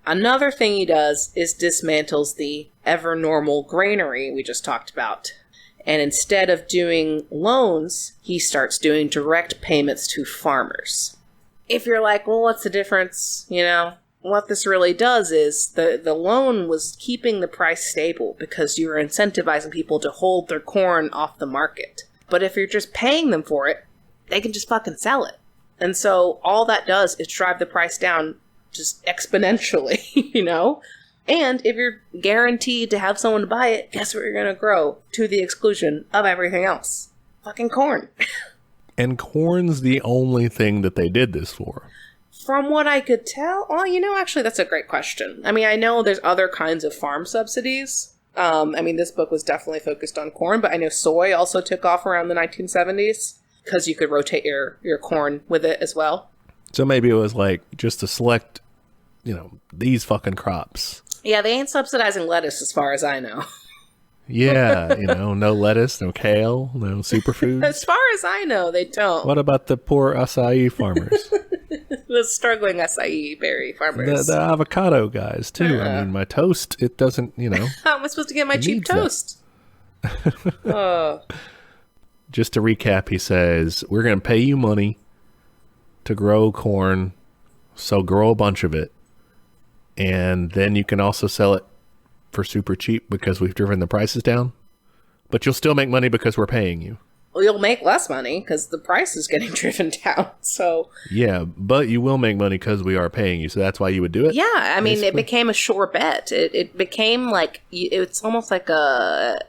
Another thing he does is dismantles the ever-normal granary we just talked about. And instead of doing loans, he starts doing direct payments to farmers. If you're like, well, what's the difference? You know, what this really does is the loan was keeping the price stable because you were incentivizing people to hold their corn off the market. But if you're just paying them for it, they can just fucking sell it. And so all that does is drive the price down just exponentially, you know? And if you're guaranteed to have someone to buy it, guess what you're going to grow to the exclusion of everything else? Fucking corn. And corn's the only thing that they did this for. From what I could tell, well, you know, actually, that's a great question. I mean, I know there's other kinds of farm subsidies. I mean, this book was definitely focused on corn, but I know soy also took off around the 1970s because you could rotate your corn with it as well. So maybe it was like just to select, you know, these fucking crops. Yeah, they ain't subsidizing lettuce as far as I know. Yeah, you know, no lettuce, no kale, no superfoods. As far as I know, they don't. What about the poor acai farmers? The struggling acai berry farmers. The avocado guys, too. I mean, my toast, it doesn't, you know. How am I supposed to get my cheap toast? Just to recap, he says, we're going to pay you money to grow corn, so grow a bunch of it. And then you can also sell it for super cheap because we've driven the prices down. But you'll still make money because we're paying you. Well, you'll make less money because the price is getting driven down. So yeah, but you will make money because we are paying you. So that's why you would do it? Yeah, I mean, basically. It became a sure bet. It became like, it's almost like a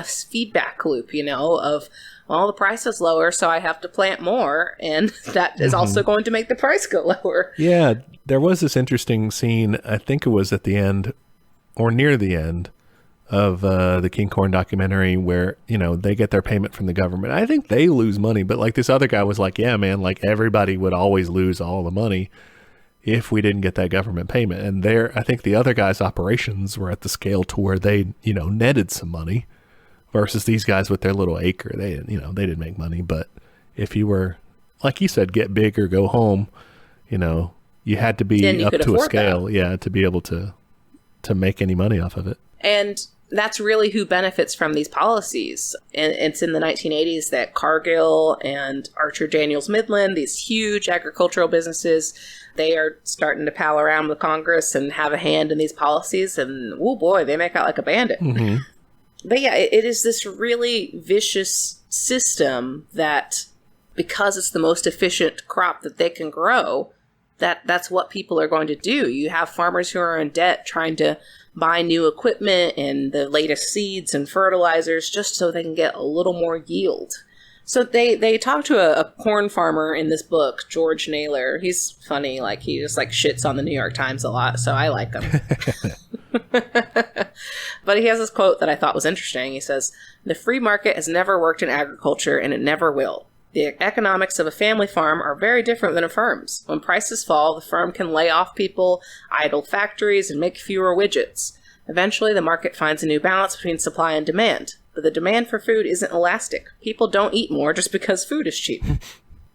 feedback loop, you know, of, well, the price is lower, so I have to plant more. And that is also going to make the price go lower. Yeah, there was this interesting scene, I think it was at the end or near the end of the King Corn documentary where, you know, they get their payment from the government. I think they lose money, but like this other guy was like, yeah, man, like everybody would always lose all the money if we didn't get that government payment. And there, I think the other guy's operations were at the scale to where they, you know, netted some money versus these guys with their little acre. They, you know, they didn't make money. But if you were, like you said, get big or go home, you know, you had to be up to a scale, to be able to make any money off of it. And that's really who benefits from these policies. And it's in the 1980s that Cargill and Archer Daniels Midland, these huge agricultural businesses, they are starting to pal around with Congress and have a hand in these policies. And, oh boy, they make out like a bandit. Mm-hmm. But yeah, it is this really vicious system that, because it's the most efficient crop that they can grow, that's what people are going to do. You have farmers who are in debt trying to buy new equipment and the latest seeds and fertilizers just so they can get a little more yield. So they talk to a corn farmer in this book, George Naylor. He's funny, like he just like shits on the New York Times a lot, so I like him. But he has this quote that I thought was interesting. He says, "The free market has never worked in agriculture and it never will. The economics of a family farm are very different than a firm's. When prices fall, the firm can lay off people, idle factories, and make fewer widgets. Eventually, the market finds a new balance between supply and demand. But the demand for food isn't elastic. People don't eat more just because food is cheap."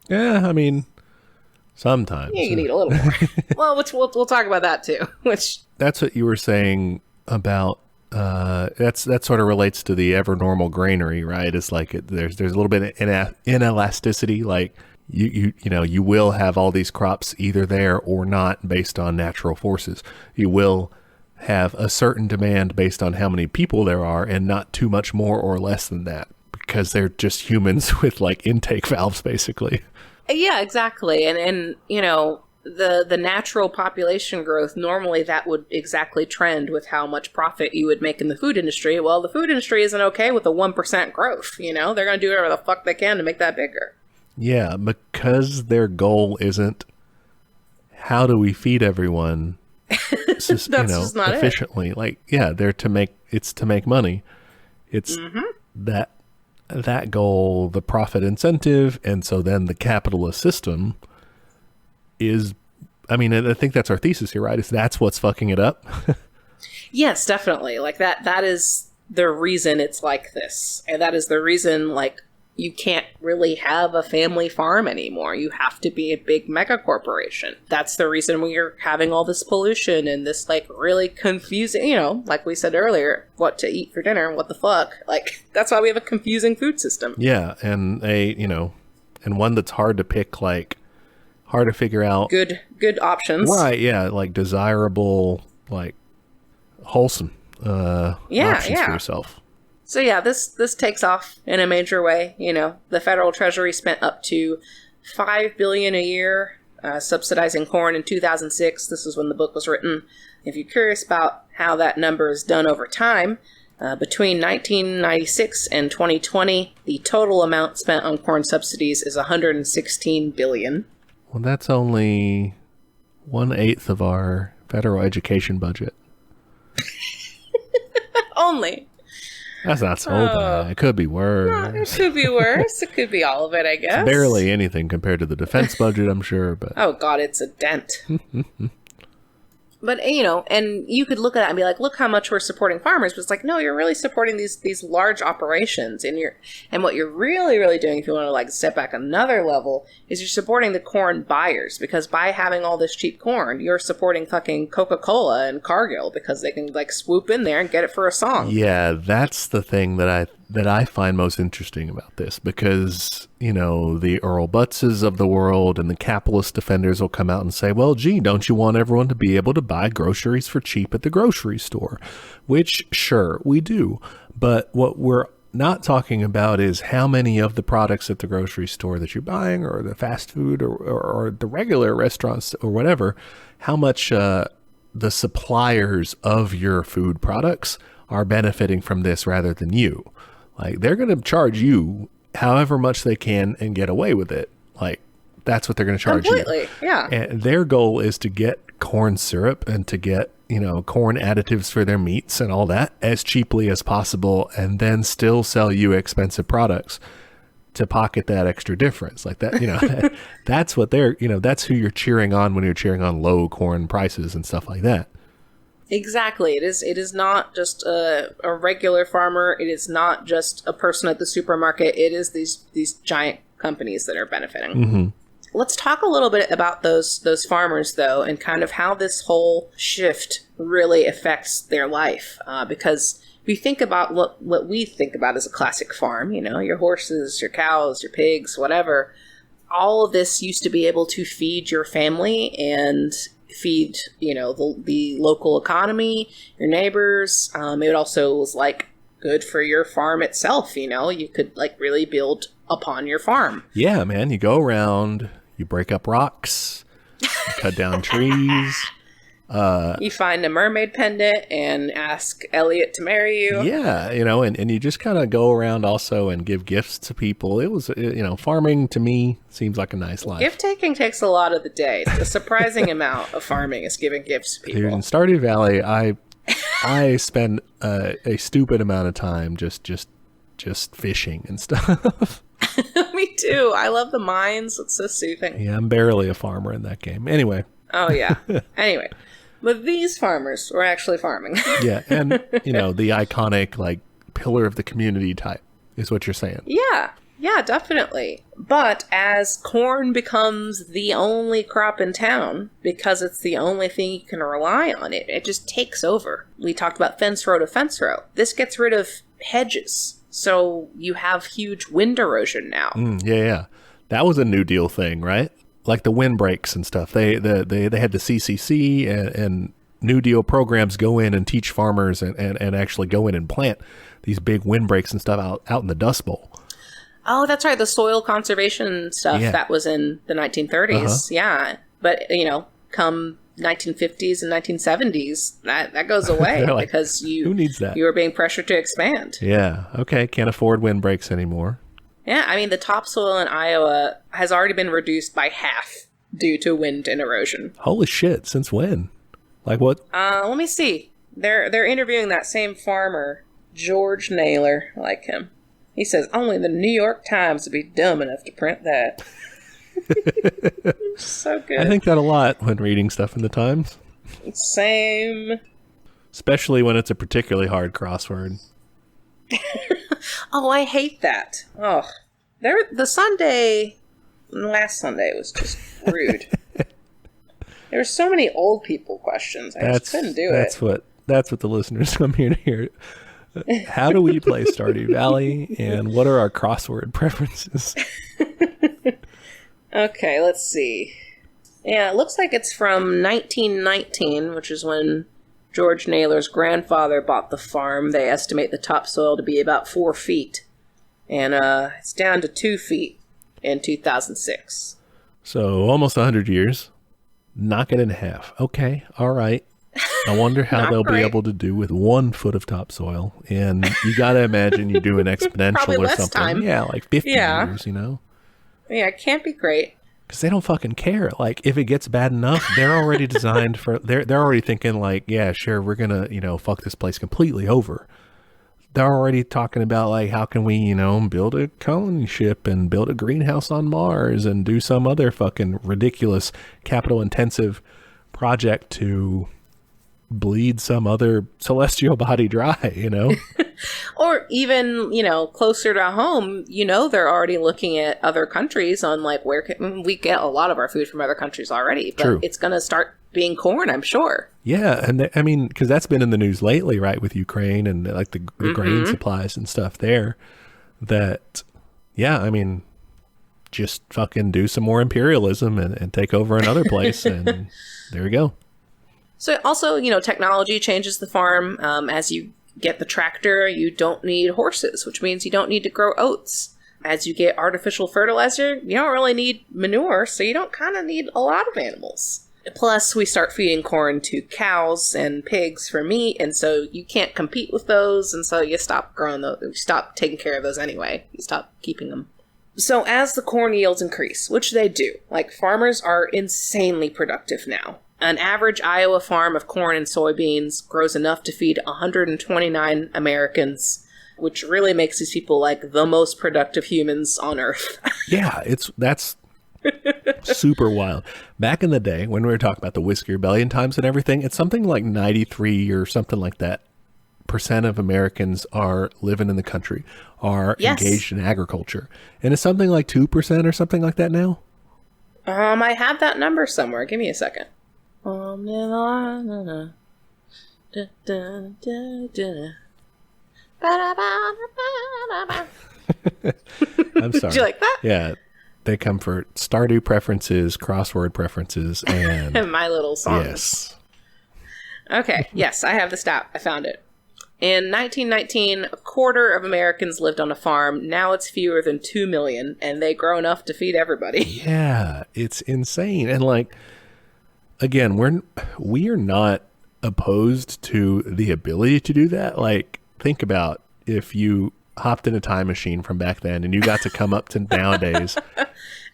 Yeah, I mean, sometimes. Yeah, you can eat a little more. Well, we'll talk about that too. That's what you were saying about. That sort of relates to the ever normal granary, right? It's like there's a little bit of inelasticity. Like you will have all these crops either there or not based on natural forces. You will have a certain demand based on how many people there are, and not too much more or less than that, because they're just humans with like intake valves, basically. Yeah, exactly. And the natural population growth, normally that would exactly trend with how much profit you would make in the food industry. Well, the food industry isn't okay with a 1% growth. They're going to do whatever the fuck they can to make that bigger. Yeah, because their goal isn't how do we feed everyone That's just not efficiently. Like, yeah, they're to make money. It's that goal, the profit incentive, and so then the capitalist system is, I think that's our thesis here, right? Is that's what's fucking it up? Yes, definitely. Like that is the reason it's like this. And that is the reason, like, you can't really have a family farm anymore. You have to be a big mega corporation. That's the reason we're having all this pollution and this, like, really confusing, like we said earlier, what to eat for dinner, what the fuck. Like, that's why we have a confusing food system. Yeah, and and one that's hard to pick, like, hard to figure out. Good options. Right, yeah, like desirable, like wholesome options for yourself. So yeah, this takes off in a major way. The federal treasury spent up to $5 billion a year subsidizing corn in 2006. This is when the book was written. If you're curious about how that number is done over time, between 1996 and 2020, the total amount spent on corn subsidies is $116 billion. Well, that's only 1/8 of our federal education budget. Only. That's not so bad. It could be worse. No, it could be worse. It could be all of it, I guess. It's barely anything compared to the defense budget, I'm sure. But oh, God, it's a dent. But, and you could look at that and be like, look how much we're supporting farmers. But it's like, no, you're really supporting these large operations. And what you're really, really doing, if you want to, like, step back another level, is you're supporting the corn buyers. Because by having all this cheap corn, you're supporting fucking Coca-Cola and Cargill, because they can, like, swoop in there and get it for a song. Yeah, that's the thing that I find most interesting about this, because, the Earl Buttses of the world and the capitalist defenders will come out and say, well, gee, don't you want everyone to be able to buy groceries for cheap at the grocery store? Which, sure, we do. But what we're not talking about is how many of the products at the grocery store that you're buying, or the fast food, or the regular restaurants or whatever, how much the suppliers of your food products are benefiting from this rather than you. Like, they're going to charge you however much they can and get away with it. Like, that's what they're going to charge completely, you. Yeah. And their goal is to get corn syrup and to get, corn additives for their meats and all that as cheaply as possible, and then still sell you expensive products to pocket that extra difference. Like that, that's what they're, that's who you're cheering on when you're cheering on low corn prices and stuff like that. Exactly. It is not just a regular farmer. It is not just a person at the supermarket. It is these giant companies that are benefiting. Mm-hmm. Let's talk a little bit about those farmers, though, and kind of how this whole shift really affects their life. Because if you think about what we think about as a classic farm, your horses, your cows, your pigs, whatever, all of this used to be able to feed your family and feed, the local economy, your neighbors. It also was, like, good for your farm itself. You could, like, really build upon your farm. Yeah, man. You go around, you break up rocks, you cut down trees. You find a mermaid pendant and ask Elliot to marry you. Yeah, and you just kind of go around also and give gifts to people. It was, farming to me seems like a nice life. Gift taking takes a lot of the day. A surprising amount of farming is giving gifts to people. Dude, in Stardew Valley, I spend a stupid amount of time just fishing and stuff. Me too. I love the mines. It's so soothing. Yeah, I'm barely a farmer in that game. Anyway. Oh, yeah. Anyway. But these farmers were actually farming. Yeah, and, the iconic, like, pillar of the community type is what you're saying. Yeah, definitely. But as corn becomes the only crop in town, because it's the only thing you can rely on, it just takes over. We talked about fence row to fence row. This gets rid of hedges. So you have huge wind erosion now. Yeah. That was a New Deal thing, right? Like the windbreaks and stuff. They had the CCC and New Deal programs go in and teach farmers and actually go in and plant these big windbreaks and stuff out in the Dust Bowl. Oh, that's right. The soil conservation stuff that was in the 1930s. Yeah. But, come 1950s and 1970s, that goes away like, because who needs that? You were being pressured to expand. Yeah. Okay. Can't afford windbreaks anymore. Yeah. I mean, the topsoil in Iowa has already been reduced by half due to wind and erosion. Holy shit. Since when? Like what? Let me see. They're interviewing that same farmer, George Naylor, I like him. He says, only the New York Times would be dumb enough to print that. So good. I think that a lot when reading stuff in the Times. Same. Especially when it's a particularly hard crossword. Oh, I hate that. Oh, last Sunday was just rude. There were so many old people questions. I just couldn't do it. That's what the listeners come here to hear. How do we play Stardew Valley, and what are our crossword preferences? Okay, let's see. Yeah, it looks like it's from 1919, which is when George Naylor's grandfather bought the farm. They estimate the topsoil to be about 4 feet, and it's down to 2 feet in 2006. So almost 100 years. Knock it in half. Okay, all right. I wonder how they'll be able to do with 1 foot of topsoil. And you got to imagine you do an exponential or something. Time. Yeah, like 50 years, Yeah, it can't be great. Because they don't fucking care. Like, if it gets bad enough, they're already designed for... They're already thinking, like, yeah, sure, we're going to, fuck this place completely over. They're already talking about, like, how can we, build a colony ship and build a greenhouse on Mars and do some other fucking ridiculous capital-intensive project to bleed some other celestial body dry, Or even, closer to home, they're already looking at other countries on, like, where we get a lot of our food from other countries already. But True. It's going to start being corn, I'm sure. Yeah, and because that's been in the news lately, right, with Ukraine and, like, the grain supplies and stuff there. That, just fucking do some more imperialism and take over another place, and there we go. So also, technology changes the farm. As you get the tractor, you don't need horses, which means you don't need to grow oats. As you get artificial fertilizer, you don't really need manure, so you don't kind of need a lot of animals. Plus, we start feeding corn to cows and pigs for meat, and so you can't compete with those, and so you stop growing those, you stop taking care of those anyway. You stop keeping them. So as the corn yields increase, which they do, like, farmers are insanely productive now. An average Iowa farm of corn and soybeans grows enough to feed 129 Americans, which really makes these people like the most productive humans on Earth. Yeah, that's super wild. Back in the day, when we were talking about the Whiskey Rebellion times and everything, it's something like 93 or something like that % of Americans are living in the country, are engaged in agriculture. And it's something like 2% or something like that now? I have that number somewhere. Give me a second. I'm sorry. Did you like that? Yeah. They come for Stardew preferences, crossword preferences, and... My little songs. Yes. Okay. Yes, I have the stat. I found it. In 1919, a quarter of Americans lived on a farm. Now it's fewer than 2 million, and they grow enough to feed everybody. Yeah, it's insane. And, like, again, we are not opposed to the ability to do that. Like, think about if you hopped in a time machine from back then and you got to come up to nowadays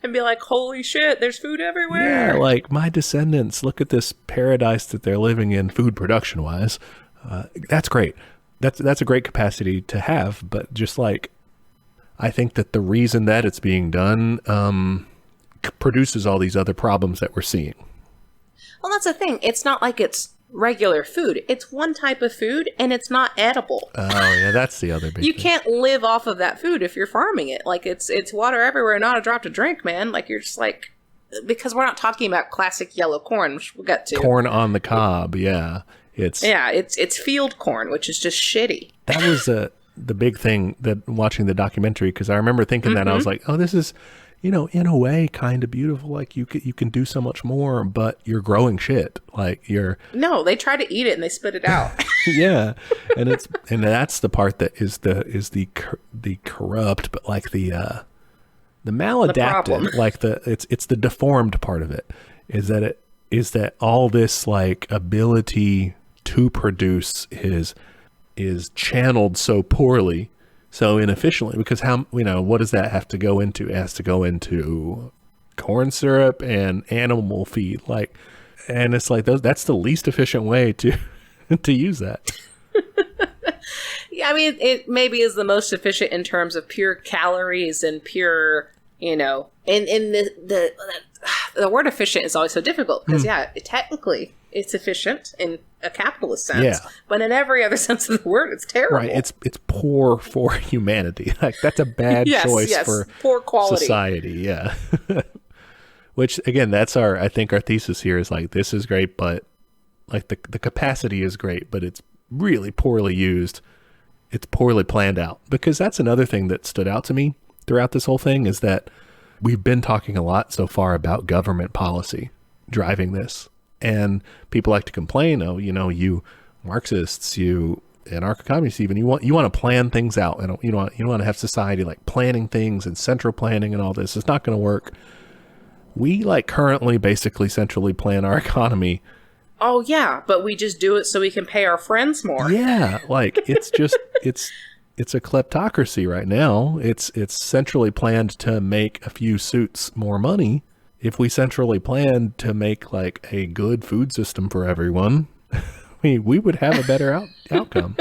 and be like, holy shit, there's food everywhere. Yeah, like, my descendants, look at this paradise that they're living in food production wise. That's great. That's a great capacity to have, but just like, I think that the reason that it's being done produces all these other problems that we're seeing. Well, that's the thing. It's not like it's regular food. It's one type of food, and it's not edible. Oh, yeah, that's the other big You thing. can't live off of that food if you're farming it. Like, it's water everywhere, not a drop to drink, man. Like, you're just like... Because we're not talking about classic yellow corn, which we'll get to. Corn on the cob, yeah. It's field corn, which is just shitty. That was the big thing that watching the documentary, because I remember thinking that I was like, oh, this is, in a way, kind of beautiful. Like you can do so much more, but you're growing shit. Like you're No, they try to eat it and they spit it out. yeah, and that's the part that is the corrupt, but like the maladaptive, like it's the deformed part of it is that all this like ability to produce is channeled so poorly, so inefficiently, because what does that have to go into? It has to go into corn syrup and animal feed, like, and it's like that's the least efficient way to use that. Yeah, I mean, it maybe is the most efficient in terms of pure calories and pure, and the word efficient is always so difficult because, technically it's efficient in a capitalist sense, but in every other sense of the word, it's terrible. Right, it's poor for humanity. Like that's a bad choice for poor quality society. Yeah, which again, that's I think our thesis here is like this is great, but like the capacity is great, but it's really poorly used. It's poorly planned out, because that's another thing that stood out to me throughout this whole thing is that we've been talking a lot so far about government policy driving this. And people like to complain, you Marxists, you anarcho-communists even, you want to plan things out. And you want to have society like planning things and central planning and all this. It's not going to work. We like currently basically centrally plan our economy. Oh yeah, but we just do it so we can pay our friends more. Yeah, like it's just it's a kleptocracy right now. It's centrally planned to make a few suits more money. If we centrally planned to make like a good food system for everyone, we would have a better outcome.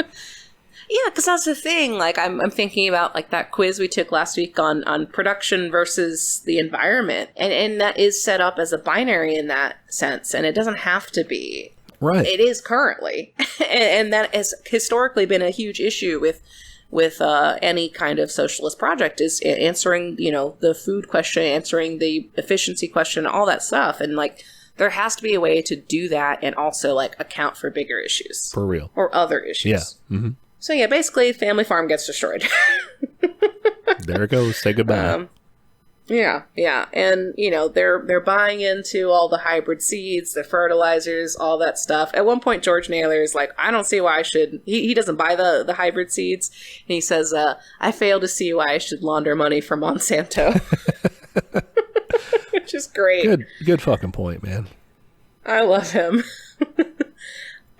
Yeah, because that's the thing. Like I'm thinking about like that quiz we took last week on production versus the environment, and that is set up as a binary in that sense, and it doesn't have to be. Right. It is currently, and that has historically been a huge issue with any kind of socialist project, is answering the food question, answering the efficiency question, all that stuff, and like there has to be a way to do that and also like account for bigger issues For real. or other issues. Yeah. Mm-hmm. So yeah, basically, family farm gets destroyed. There it goes. Say goodbye. Yeah, and they're buying into all the hybrid seeds, the fertilizers, all that stuff. At one point, George Naylor is like, "I don't see why I should." He doesn't buy the hybrid seeds, and he says, "I fail to see why I should launder money from Monsanto," which is great. Good fucking point, man. I love him.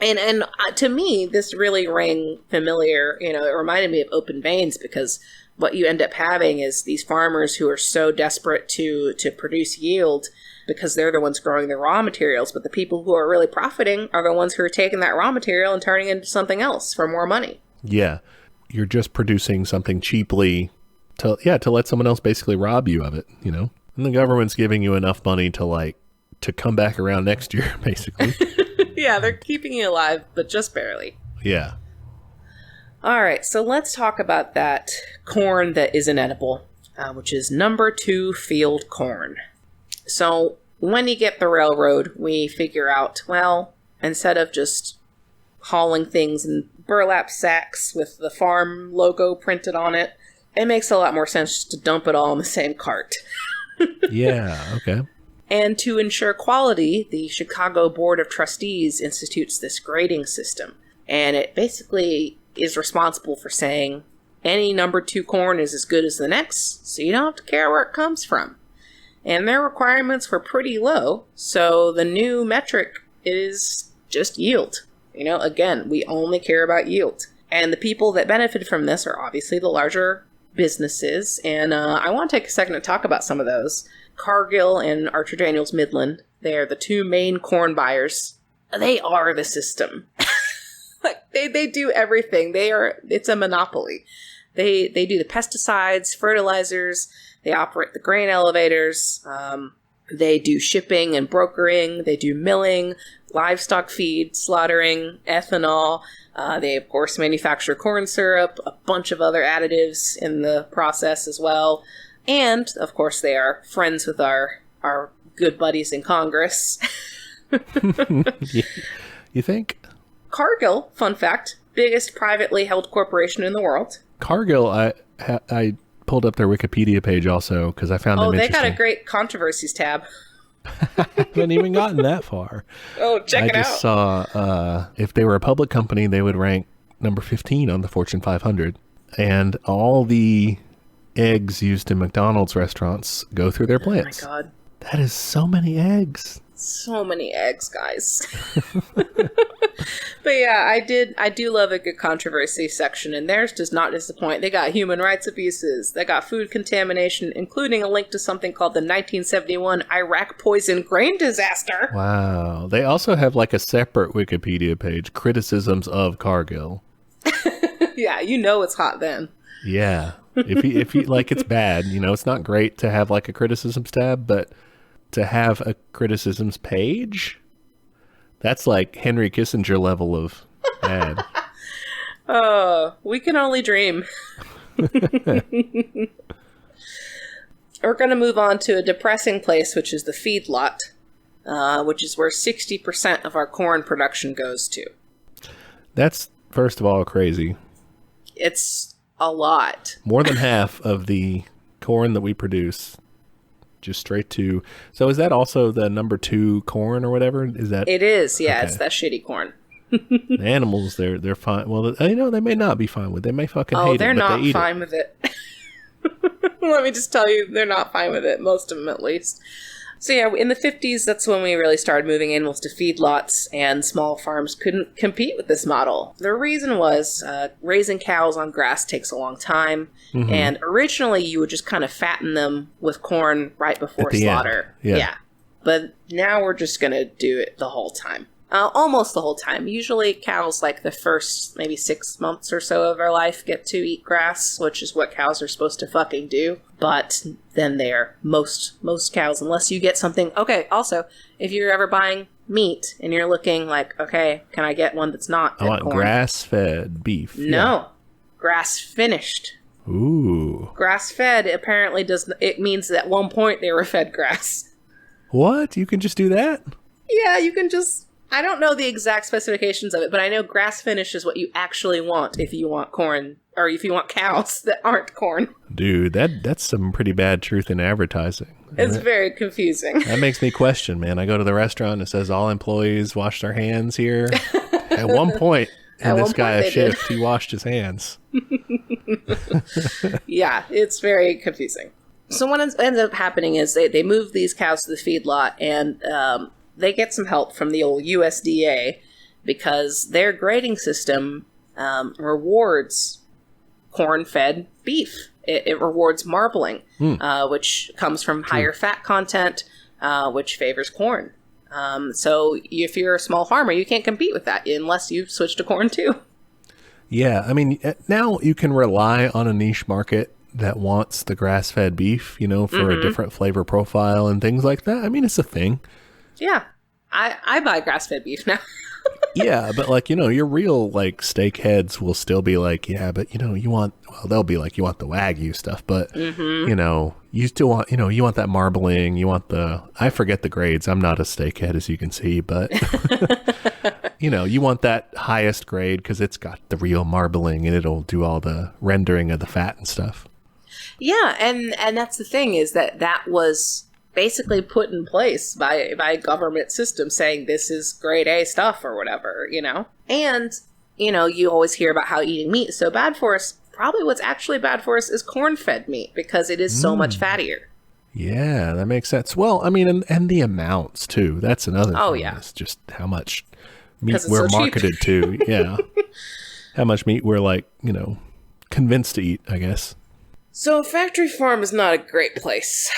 And to me, this really rang familiar. It reminded me of Open Veins, because what you end up having is these farmers who are so desperate to produce yield because they're the ones growing the raw materials. But the people who are really profiting are the ones who are taking that raw material and turning it into something else for more money. Yeah. You're just producing something cheaply to let someone else basically rob you of it, And the government's giving you enough money to come back around next year, basically. Yeah, they're keeping you alive, but just barely. Yeah. All right, so let's talk about that corn that isn't edible, which is number 2 field corn. So when you get the railroad, we figure out, well, instead of just hauling things in burlap sacks with the farm logo printed on it, it makes a lot more sense to dump it all in the same cart. Yeah, okay. And to ensure quality, the Chicago Board of Trustees institutes this grading system. And it basically is responsible for saying any number 2 corn is as good as the next, so you don't have to care where it comes from. And their requirements were pretty low, so the new metric is just yield. Again, we only care about yield. And the people that benefit from this are obviously the larger businesses, and I want to take a second to talk about some of those. Cargill and Archer Daniels Midland, they are the 2 main corn buyers. They are the system. Like they do everything. It's a monopoly. They do the pesticides, fertilizers, they operate the grain elevators, they do shipping and brokering, they do milling, livestock feed, slaughtering, ethanol. They, of course, manufacture corn syrup, a bunch of other additives in the process as well. And, of course, they are friends with our good buddies in Congress. You think? Cargill, fun fact, biggest privately held corporation in the world. Cargill, I pulled up their Wikipedia page also because I found them interesting. They got a great controversies tab. I haven't even gotten that far. Oh, check it out. I just saw if they were a public company, they would rank number 15 on the Fortune 500. And all the eggs used in McDonald's restaurants go through their plants. Oh, my God. That is so many eggs. So many eggs, guys. But yeah, I do love a good controversy section, and theirs does not disappoint. They got human rights abuses. They got food contamination, including a link to something called the 1971 Iraq poison grain disaster. Wow. They also have like a separate Wikipedia page, criticisms of Cargill. Yeah, you know it's hot then. Yeah. If you like, it's bad. You know, it's not great to have like a criticisms tab, but to have a criticisms page, that's like Henry Kissinger level of bad. Oh, we can only dream. We're going to move on to a depressing place, which is the feedlot, which is where 60% of our corn production goes to. That's, first of all, crazy. It's a lot. More than half of the corn that we produce just straight to... So is that also the number 2 corn or whatever? Is that... It is, yeah. Okay. It's that shitty corn. The animals, they're fine. Well, you know, they may not be fine with it. They may fucking hate it, but they eat it. Oh, they're not fine with it. Let me just tell you, they're not fine with it. Most of them, at least. So yeah, in the 50s, that's when we really started moving animals to feedlots, and small farms couldn't compete with this model. The reason was raising cows on grass takes a long time, and originally you would just kind of fatten them with corn right before slaughter. Yeah. But now we're just going to do it the whole time. Almost the whole time. Usually cows, like the first maybe 6 months or so of their life, get to eat grass, which is what cows are supposed to fucking do. But then they're most cows, unless you get something. Okay, also, if you're ever buying meat and you're looking like, okay, can I get one that's not I want grass-fed beef. No, grass-finished. Ooh. Grass-fed apparently it means that at one point they were fed grass. What? You can just do that? Yeah, you can just... I don't know the exact specifications of it, but I know grass finish is what you actually want if you want corn, or if you want cows that aren't corn. Dude, that's some pretty bad truth in advertising. It's very confusing. That makes me question, man. I go to the restaurant and it says all employees wash their hands here. At one point in this guy's shift, he washed his hands. Yeah, it's very confusing. So what ends up happening is they move these cows to the feedlot, and they get some help from the old USDA because their grading system rewards corn-fed beef. It rewards marbling, which comes from higher fat content, which favors corn. So if you're a small farmer, you can't compete with that unless you switch to corn too. Yeah, I mean, now you can rely on a niche market that wants the grass-fed beef, you know, for a different flavor profile and things like that. I mean, it's a thing. Yeah, I buy grass-fed beef now. Yeah, but like, you know, your real like steak heads will still be like, yeah, but you know, they'll be like, you want the Wagyu stuff, but you know, you still want, you know, you want that marbling, you want I forget the grades. I'm not a steak head, as you can see, but you know, you want that highest grade because it's got the real marbling and it'll do all the rendering of the fat and stuff. Yeah, and that's the thing, is that was basically put in place by a government system saying this is grade A stuff or whatever, you know? And, you know, you always hear about how eating meat is so bad for us. Probably what's actually bad for us is corn-fed meat because it is so much fattier. Yeah, that makes sense. Well, I mean, and the amounts, too. That's another thing. Yeah. It's just how much meat we're marketed to. Yeah. How much meat we're, like, you know, convinced to eat, I guess. So a factory farm is not a great place.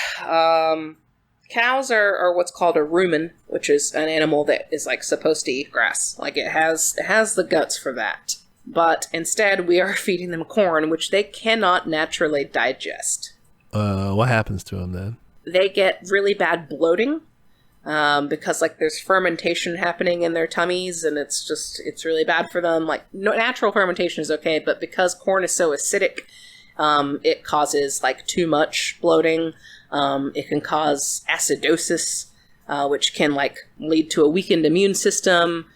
Cows are what's called a rumen, which is an animal that is like supposed to eat grass. Like it has the guts for that. But instead we are feeding them corn, which they cannot naturally digest. What happens to them then? They get really bad bloating, because like there's fermentation happening in their tummies, and it's really bad for them. Like natural fermentation is okay, but because corn is so acidic, it causes like too much bloating. It can cause acidosis, which can like lead to a weakened immune system,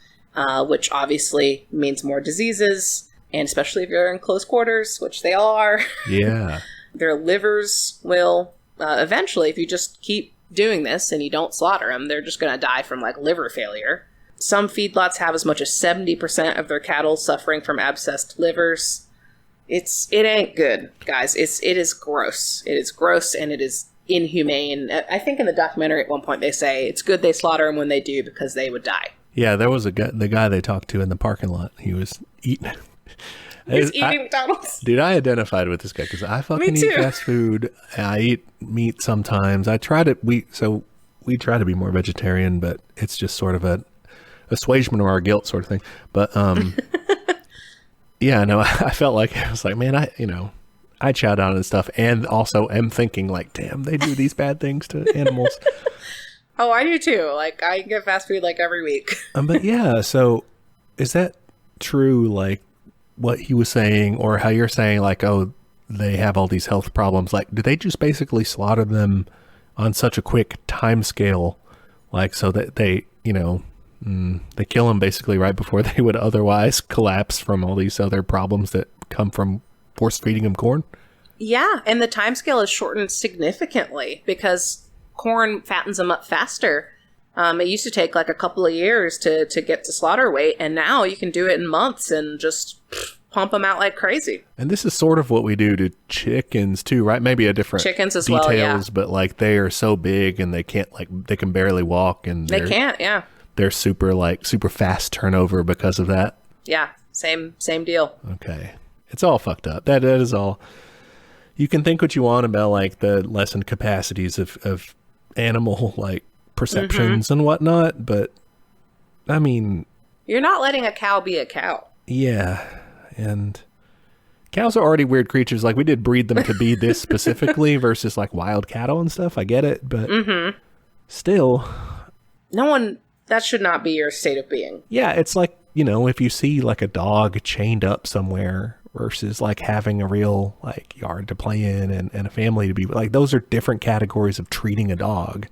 which obviously means more diseases, and especially if you're in close quarters, which they all are. Yeah. their livers will eventually, if you just keep doing this and you don't slaughter them, they're just going to die from like liver failure. Some feedlots have as much as 70% of their cattle suffering from abscessed livers. It ain't good, guys. It is gross. It is gross and it is inhumane. I think in the documentary at one point they say it's good they slaughter them when they do because they would die. Yeah, there was the guy they talked to in the parking lot. He was eating. He's eating McDonald's. Dude, I identified with this guy because I fucking eat fast food. I eat meat sometimes. We try to be more vegetarian, but it's just sort of a assuagement of our guilt sort of thing. But yeah, no, I felt like I was like, man, I chow down and stuff, and also am thinking like, damn, they do these bad things to animals. Oh, I do too. Like, I get fast food like every week. But yeah, so is that true? Like what he was saying, or how you're saying, like, oh, they have all these health problems. Like, do they just basically slaughter them on such a quick time scale, like so that they kill them basically right before they would otherwise collapse from all these other problems that come from force feeding them corn? Yeah, and the time scale is shortened significantly because corn fattens them up faster. It used to take like a couple of years to get to slaughter weight, and now you can do it in months and just pump them out like crazy. And this is sort of what we do to chickens too, right? Maybe a different chickens as details, well, yeah. But like they are so big and they can't, like, they can barely walk, and they can't, yeah. They're super fast turnover because of that. Yeah, same deal. Okay, it's all fucked up. That is all. You can think what you want about like the lessened capacities of animal like perceptions and whatnot, but I mean, you're not letting a cow be a cow. Yeah, and cows are already weird creatures. Like, we did breed them to be this specifically versus like wild cattle and stuff. I get it, but still, that should not be your state of being. Yeah, it's like, if you see like a dog chained up somewhere versus like having a real like yard to play in and a family to be like, those are different categories of treating a dog.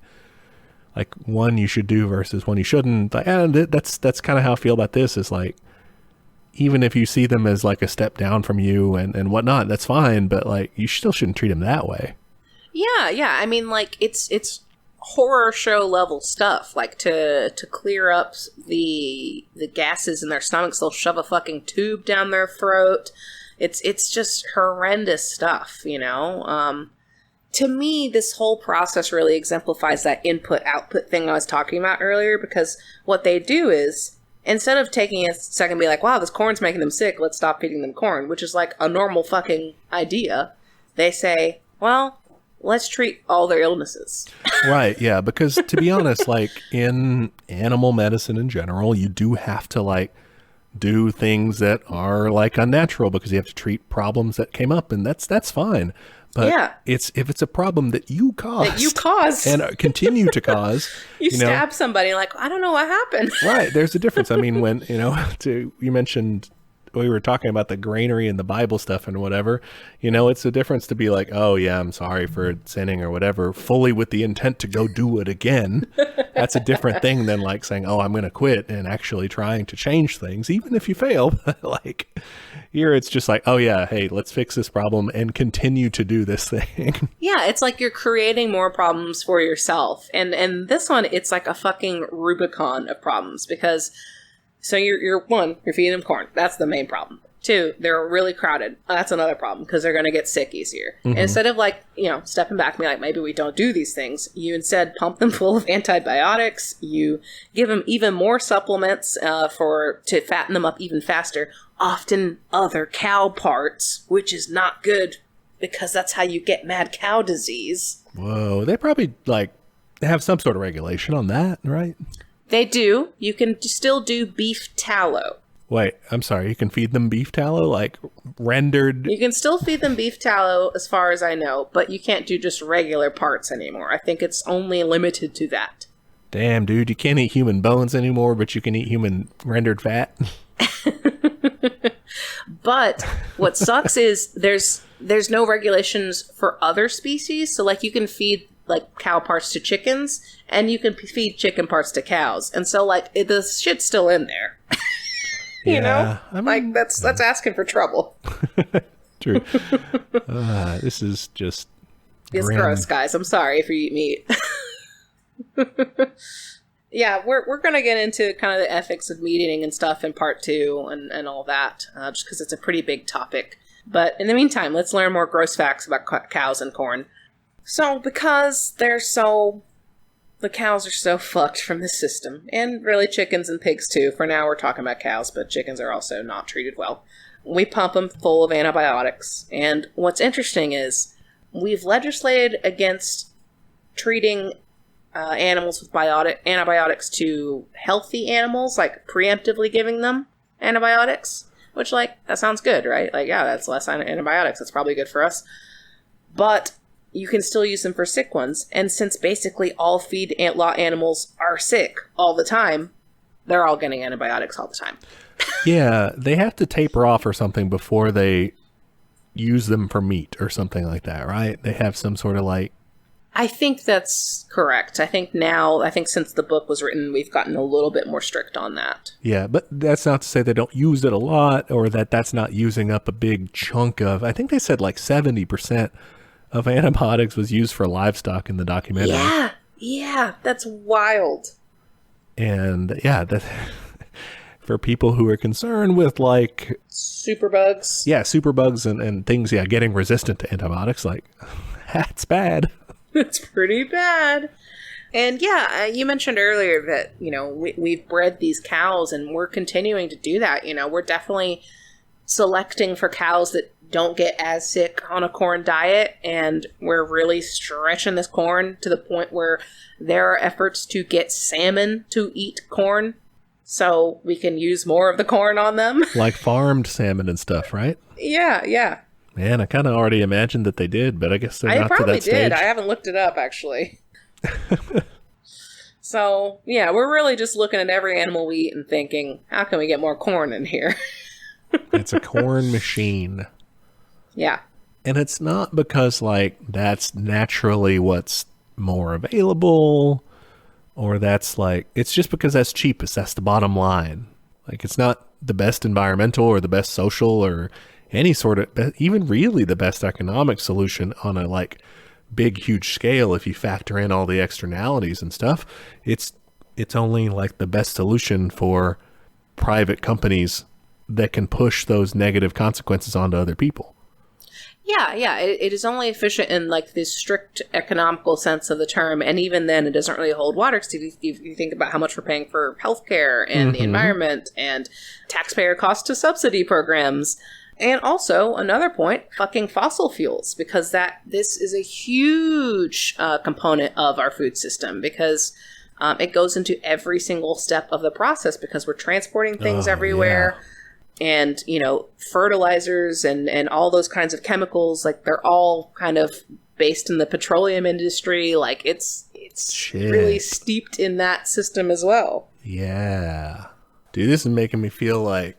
Like, one you should do versus one you shouldn't. Like, and that's kind of how I feel about this, is like, even if you see them as like a step down from you and whatnot, that's fine, but like, you still shouldn't treat them that way. Yeah. I mean, like, it's horror show level stuff. Like, to clear up the gases in their stomachs, they'll shove a fucking tube down their throat. It's just horrendous stuff, To me, this whole process really exemplifies that input-output thing I was talking about earlier, because what they do is, instead of taking a second and be like, wow, this corn's making them sick, let's stop feeding them corn, which is like a normal fucking idea, they say, well, let's treat all their illnesses. Right, yeah, because to be honest, like, in animal medicine in general, you do have to, like, do things that are, like, unnatural, because you have to treat problems that came up, and that's fine. But yeah, if it's a problem that you caused and continue to cause, you stab somebody, like, I don't know what happened. Right. There's a difference. I mean, when, you mentioned, we were talking about the granary and the Bible stuff and whatever, it's a difference to be like, oh yeah, I'm sorry for sinning or whatever, fully with the intent to go do it again. That's a different thing than like saying, oh, I'm going to quit, and actually trying to change things, even if you fail. Like, here it's just like, oh yeah, hey, let's fix this problem and continue to do this thing. Yeah, it's like you're creating more problems for yourself. And this one, it's like a fucking Rubicon of problems, because so you're feeding them corn. That's the main problem. 2, they're really crowded. That's another problem, because they're going to get sick easier. And instead of like, stepping back and be like, maybe we don't do these things, you instead pump them full of antibiotics. You give them even more supplements to fatten them up even faster. Often other cow parts, which is not good, because that's how you get mad cow disease. Whoa, they probably like have some sort of regulation on that, right? They do. You can still do beef tallow. Wait, I'm sorry. You can feed them beef tallow, like rendered? You can still feed them beef tallow, as far as I know, but you can't do just regular parts anymore. I think it's only limited to that. Damn, dude. You can't eat human bones anymore, but you can eat human rendered fat. But what sucks is there's no regulations for other species. So, like, you can feed like cow parts to chickens, and you can feed chicken parts to cows, and so like the shit's still in there. You know, I mean, like that's asking for trouble. True. This is just It's grim. gross, guys. I'm sorry if you eat meat. Yeah, we're going to get into kind of the ethics of meat eating and stuff in part 2 and all that, just because it's a pretty big topic. But in the meantime, let's learn more gross facts about cows and corn. So, because the cows are so fucked from this system, and really chickens and pigs too. For now, we're talking about cows, but chickens are also not treated well. We pump them full of antibiotics. And what's interesting is we've legislated against treating animals with antibiotics to healthy animals, like preemptively giving them antibiotics, which, like, that sounds good, right? Like, yeah, that's less antibiotics. That's probably good for us. But you can still use them for sick ones. And since basically all feed lot animals are sick all the time, they're all getting antibiotics all the time. Yeah, they have to taper off or something before they use them for meat or something like that, right? They have some sort of like... I think that's correct. I think since the book was written, we've gotten a little bit more strict on that. Yeah, but that's not to say they don't use it a lot or that's not using up a big chunk of... I think they said like 70% of antibiotics was used for livestock in the documentary. Yeah, that's wild. And yeah, for people who are concerned with like... Superbugs. Yeah, superbugs and things, getting resistant to antibiotics, like, that's bad. It's pretty bad. And yeah, you mentioned earlier that, we've bred these cows and we're continuing to do that. We're definitely selecting for cows that don't get as sick on a corn diet. And we're really stretching this corn to the point where there are efforts to get salmon to eat corn so we can use more of the corn on them. Like farmed salmon and stuff, right? Yeah. Man, I kind of already imagined that they did, but I guess they're not to that stage. I haven't looked it up, actually. So, yeah, we're really just looking at every animal we eat and thinking, how can we get more corn in here? It's a corn machine. Yeah. And it's not because, like, that's naturally what's more available, or that's, like, it's just because that's cheapest. That's the bottom line. Like, it's not the best environmental or the best social or any sort of, even really the best economic solution on a, like, big, huge scale if you factor in all the externalities and stuff. It's only, like, the best solution for private companies that can push those negative consequences onto other people. Yeah. It is only efficient in, like, this strict economical sense of the term, and even then it doesn't really hold water, because if you think about how much we're paying for healthcare and the environment and taxpayer cost to subsidy programs. And also, another point, fucking fossil fuels, because this is a huge component of our food system, because it goes into every single step of the process, because we're transporting things everywhere. Yeah. And, fertilizers and all those kinds of chemicals, like, they're all kind of based in the petroleum industry. Like, it's really steeped in that system as well. Yeah. Dude, this is making me feel like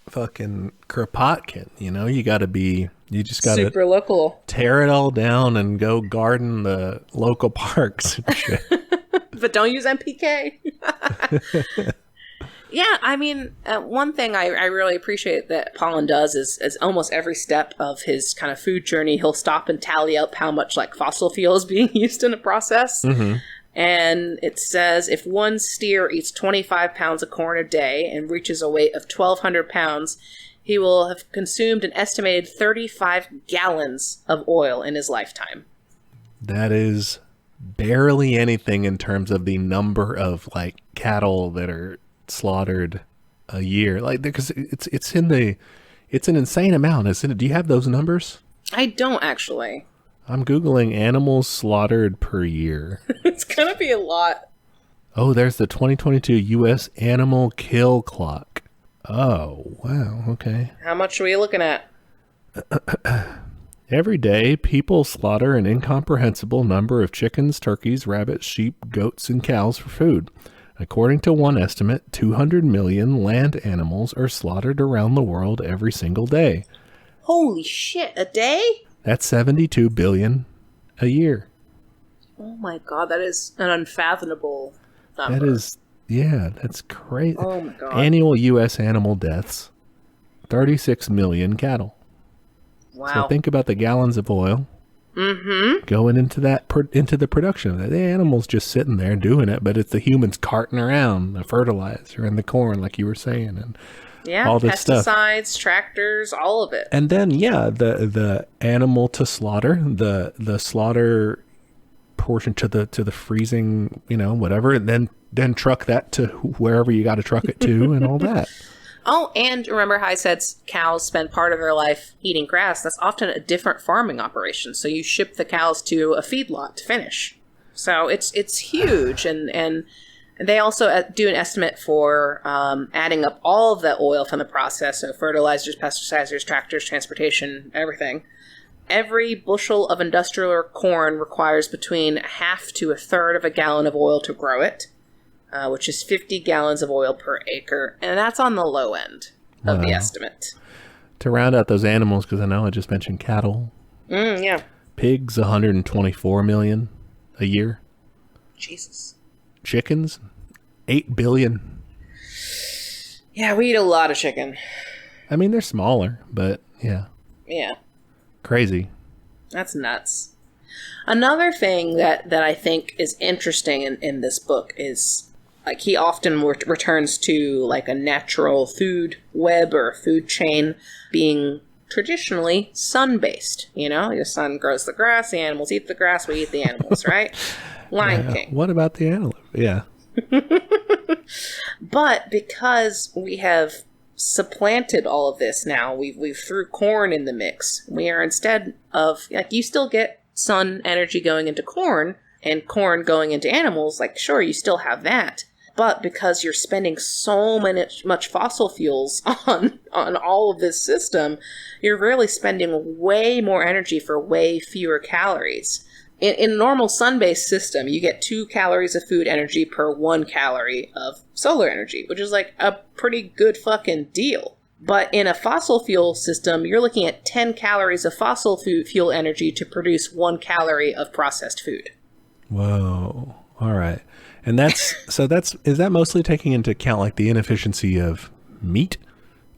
fucking Kropotkin, you just gotta super local, tear it all down and go garden the local parks and shit. But don't use NPK. Yeah, I mean, one thing I really appreciate that Pollan does is almost every step of his kind of food journey, he'll stop and tally up how much, like, fossil fuel is being used in the process. Mm-hmm. And it says if one steer eats 25 pounds of corn a day and reaches a weight of 1,200 pounds, he will have consumed an estimated 35 gallons of oil in his lifetime. That is barely anything in terms of the number of, like, cattle that are slaughtered a year, like, because it's an insane amount, isn't it? Do you have those numbers? I don't, actually. I'm Googling animals slaughtered per year. It's gonna be a lot. Oh, there's the 2022 U.S. animal kill clock. Oh, wow, okay. How much are we looking at? Every day, people slaughter an incomprehensible number of chickens, turkeys, rabbits, sheep, goats, and cows for food. According to one estimate, 200 million land animals are slaughtered around the world every single day. Holy shit, a day? That's 72 billion a year. Oh my god, that is an unfathomable number. That's crazy. Oh my god. Annual U.S. animal deaths, 36 million cattle. So think about the gallons of oil going into into the production of that. The animal's just sitting there doing it, but it's the humans carting around the fertilizer and the corn, like you were saying, and all this pesticides, stuff. tractors, all of it. And then the animal to slaughter, the slaughter portion to the freezing, whatever, and then truck that to wherever you got to truck it to, and all that. Oh, and remember how I said cows spend part of their life eating grass? That's often a different farming operation. So you ship the cows to a feedlot to finish. So it's huge. And they also do an estimate for adding up all of the oil from the process. So fertilizers, pesticides, tractors, transportation, everything. Every bushel of industrial corn requires between half to a third of a gallon of oil to grow it. Which is 50 gallons of oil per acre. And that's on the low end of the estimate. To round out those animals, because I know I just mentioned cattle. Yeah. Pigs, 124 million a year. Jesus. Chickens, 8 billion. Yeah, we eat a lot of chicken. I mean, they're smaller, but yeah. Yeah. Crazy. That's nuts. Another thing that I think is interesting in this book is... like, he often returns to, like, a natural food web or food chain being traditionally sun-based. The sun grows the grass, the animals eat the grass, we eat the animals, right? Lion King. What about the animal? Yeah. But because we have supplanted all of this now, we've threw corn in the mix. We are, instead of, like, you still get sun energy going into corn and corn going into animals, like, sure, you still have that. But because you're spending so much fossil fuels on all of this system, you're really spending way more energy for way fewer calories. In a normal sun-based system, you get 2 calories of food energy per 1 calorie of solar energy, which is like a pretty good fucking deal. But in a fossil fuel system, you're looking at 10 calories of fossil fuel energy to produce 1 calorie of processed food. Whoa. All right. And is that mostly taking into account like the inefficiency of meat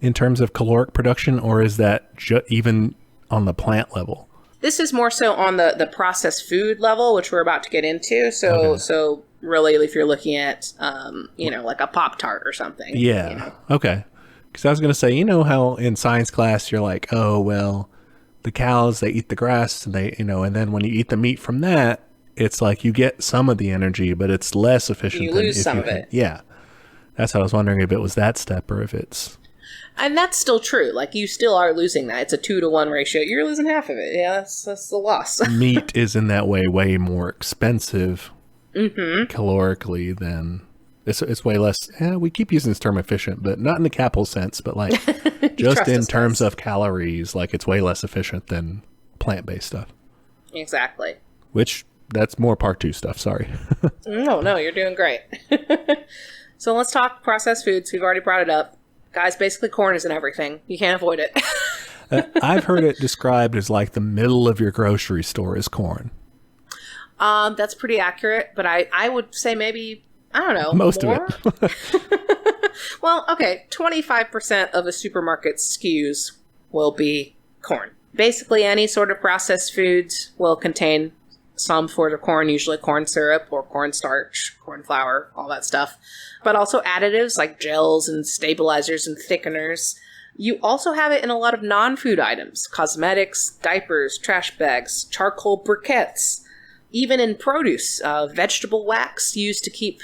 in terms of caloric production, or is that even on the plant level? This is more so on the processed food level, which we're about to get into. So really, if you're looking at, like a Pop-Tart or something. Yeah. Okay. Because I was going to say, how in science class you're like, oh, well, the cows, they eat the grass, and and then when you eat the meat from that, it's like you get some of the energy, but it's less efficient. You lose some of it. Yeah. That's what I was wondering, if it was that step or if it's... And that's still true. Like, you still are losing that. It's a 2-to-1 ratio. You're losing half of it. Yeah, that's the loss. Meat is in that way more expensive calorically than... It's way less... we keep using this term efficient, but not in the capital sense, but like just in terms of calories, like it's way less efficient than plant-based stuff. Exactly. Which... that's more part 2 stuff. Sorry. No, you're doing great. So let's talk processed foods. We've already brought it up. Guys, basically corn is in everything. You can't avoid it. I've heard it described as like the middle of your grocery store is corn. That's pretty accurate, but I would say maybe, I don't know, most more? of it. Well, okay, 25% of a supermarket's SKUs will be corn. Basically, any sort of processed foods will contain some sort of corn, usually corn syrup or cornstarch, corn flour, all that stuff. But also additives like gels and stabilizers and thickeners. You also have it in a lot of non-food items, cosmetics, diapers, trash bags, charcoal briquettes, even in produce, vegetable wax used to keep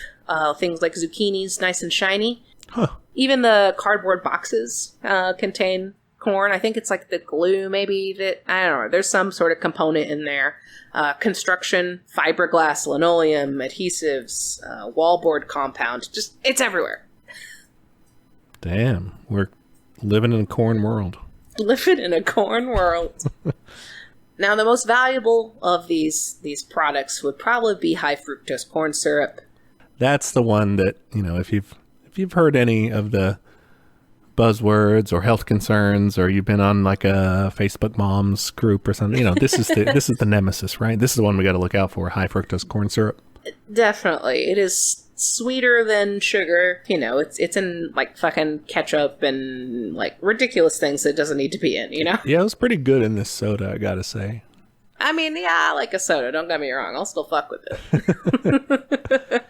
things like zucchinis nice and shiny. Huh. Even the cardboard boxes contain corn. I think it's like the glue maybe that, I don't know, there's some sort of component in there. Construction, fiberglass, linoleum, adhesives, wallboard compound, just, it's everywhere. Damn, we're living in a corn world. Living in a corn world. Now, the most valuable of these products would probably be high fructose corn syrup. That's the one that, if you've heard any of the buzzwords or health concerns, or you've been on like a Facebook moms group or something, this is the nemesis, right? This is the one we got to look out for, high fructose corn syrup. Definitely. It is sweeter than sugar. You know, it's in like fucking ketchup and like ridiculous things that doesn't need to be in, you know? Yeah, it was pretty good in this soda, I gotta say. I mean, yeah, I like a soda, don't get me wrong. I'll still fuck with it.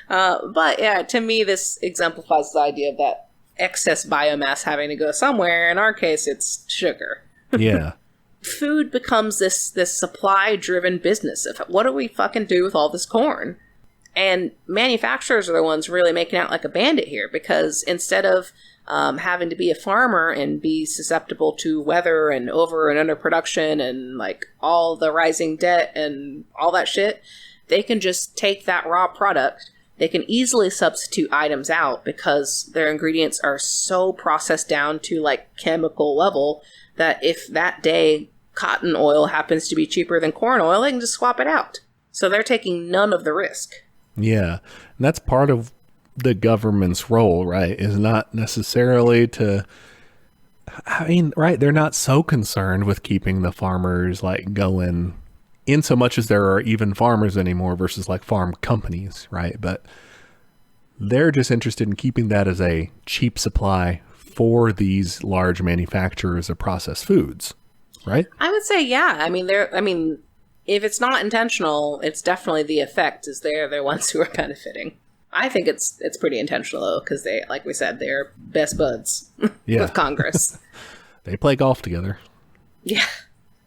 But yeah, to me, this exemplifies the idea of that excess biomass having to go somewhere. In our case, it's sugar. Yeah. Food becomes this supply-driven business of what do we fucking do with all this corn? And manufacturers are the ones really making out like a bandit here, because instead of having to be a farmer and be susceptible to weather and over and underproduction and like all the rising debt and all that shit, they can just take that raw product. They can easily substitute items out because their ingredients are so processed down to like chemical level that if that day cotton oil happens to be cheaper than corn oil, they can just swap it out. So they're taking none of the risk. Yeah. And that's part of the government's role, right? Is not necessarily to, I mean, right, they're not so concerned with keeping the farmers like going in so much as there are even farmers anymore versus like farm companies, right? But they're just interested in keeping that as a cheap supply for these large manufacturers of processed foods, right? I would say, yeah. I mean, if it's not intentional, it's definitely the effect is they're the ones who are benefiting. I think it's pretty intentional though, because they, like we said, they're best buds with Congress. They play golf together. Yeah.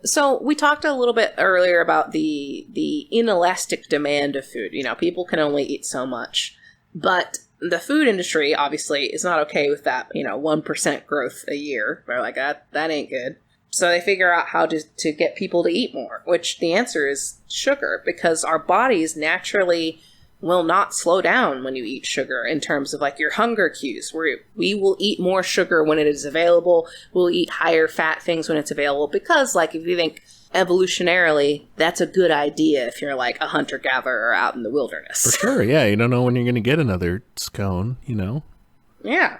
So we talked a little bit earlier about the inelastic demand of food. You know, people can only eat so much, but the food industry obviously is not okay with that. 1% growth a year. They're like, that ain't good. So they figure out how to get people to eat more, which the answer is sugar, because our bodies naturally will not slow down when you eat sugar in terms of like your hunger cues, where we will eat more sugar when it is available. We'll eat higher fat things when it's available, because like if you think evolutionarily, that's a good idea if you're like a hunter-gatherer out in the wilderness. For sure, yeah. You don't know when you're going to get another scone, Yeah.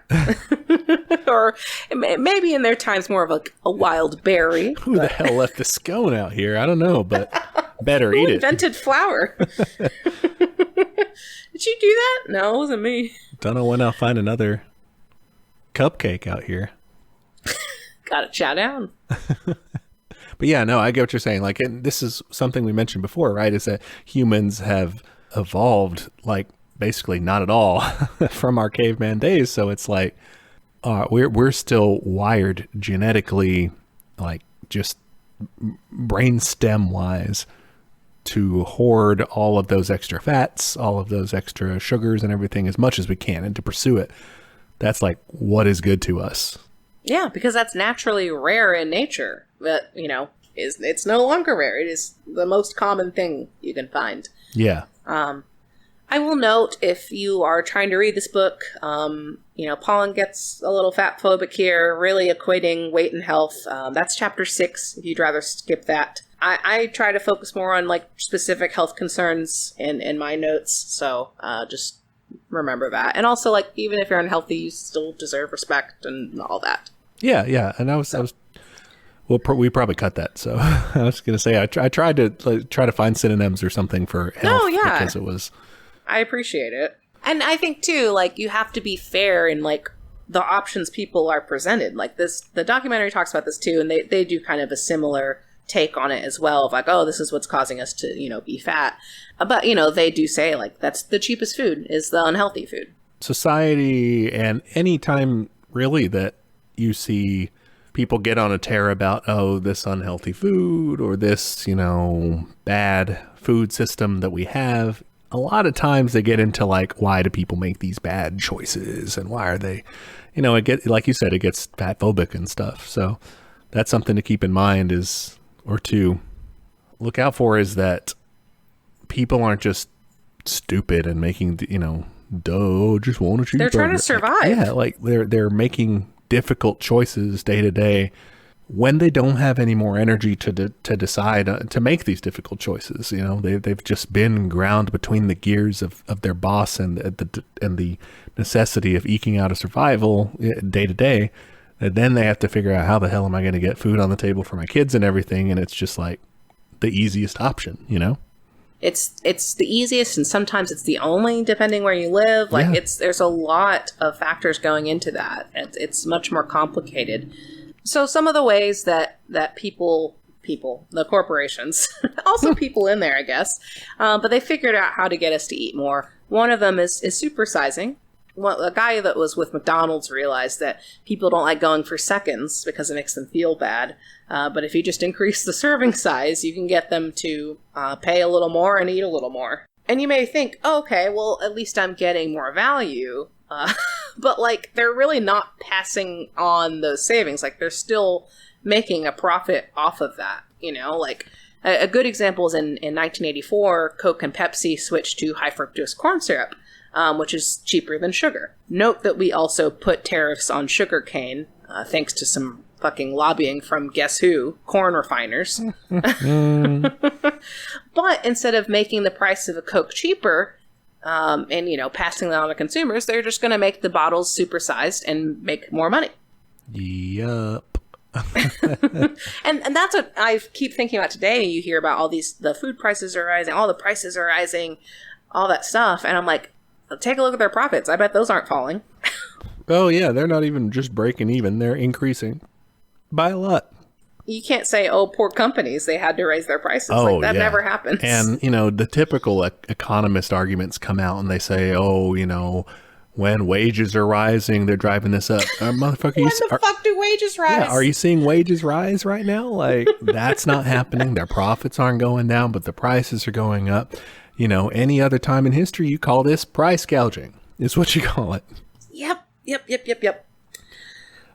Or maybe in their times more of a wild berry. Who the hell left the scone out here? I don't know, but better eat it. Who invented flour? Did you do that? No, it wasn't me. Don't know when I'll find another cupcake out here. Gotta chow down. But yeah, no, I get what you're saying. Like, and this is something we mentioned before, right? Is that humans have evolved like basically not at all from our caveman days. So it's like we're still wired genetically, like just brain stem wise, to hoard all of those extra fats, all of those extra sugars and everything as much as we can, and to pursue it. That's like what is good to us. Yeah, because that's naturally rare in nature. But, it's no longer rare. It is the most common thing you can find. Yeah. I will note, if you are trying to read this book, Pollen gets a little fat phobic here, really equating weight and health. That's chapter 6, if you'd rather skip that. I try to focus more on like specific health concerns in my notes, so just remember that. And also, like, even if you're unhealthy, you still deserve respect and all that. Yeah, and I was we probably cut that. So I was going to say I tried to find synonyms or something for health. Oh, yeah. Because it was. I appreciate it. And I think too, like, you have to be fair in like the options people are presented. Like the documentary talks about this too, and they do kind of a similar take on it as well, of like, oh, this is what's causing us to, be fat. But, they do say like that's the cheapest food is the unhealthy food. Society, and any time really that you see people get on a tear about, oh, this unhealthy food or this, bad food system that we have, a lot of times they get into like, why do people make these bad choices and why are they, like you said, it gets fat phobic and stuff. So that's something to keep in mind or to look out for, is that people aren't just stupid and making, just want to cheat. They're trying to survive. Yeah, like they're making difficult choices day to day when they don't have any more energy to decide to make these difficult choices. They've just been ground between the gears of their boss and the necessity of eking out a survival day to day. And then they have to figure out, how the hell am I going to get food on the table for my kids and everything? And it's just like the easiest option, it's the easiest, and sometimes it's the only, depending where you live. Like, Yeah. there's a lot of factors going into that. It's much more complicated. So some of the ways that people, the corporations, also people in there, I guess, but they figured out how to get us to eat more. One of them is supersizing. Well, a guy that was with McDonald's realized that people don't like going for seconds because it makes them feel bad. But if you just increase the serving size, you can get them to pay a little more and eat a little more. And you may think, oh, okay, well, at least I'm getting more value. But, like, they're really not passing on those savings. Like, they're still making a profit off of that, you know? Like, a good example is in 1984, Coke and Pepsi switched to high fructose corn syrup, which is cheaper than sugar. Note that we also put tariffs on sugar cane, thanks to some fucking lobbying from guess who? Corn refiners. But instead of making the price of a Coke cheaper, and, you know, passing that on to consumers, they're just going to make the bottles supersized and make more money. Yup. And that's what I keep thinking about today. You hear about all the food prices are rising, all the prices are rising, all that stuff. And I'm like, take a look at their profits. I bet those aren't falling. Oh, yeah. They're not even just breaking even. They're increasing by a lot. You can't say, oh, poor companies, they had to raise their prices. Oh, like, that yeah. never happens. And, you know, the typical economist arguments come out and they say, oh, you know, when wages are rising, they're driving this up. Motherfucker, when the fuck do wages rise? Yeah, are you seeing wages rise right now? Like, that's not happening. Their profits aren't going down, but the prices are going up. You know, any other time in history, you call this price gouging, is what you call it. Yep.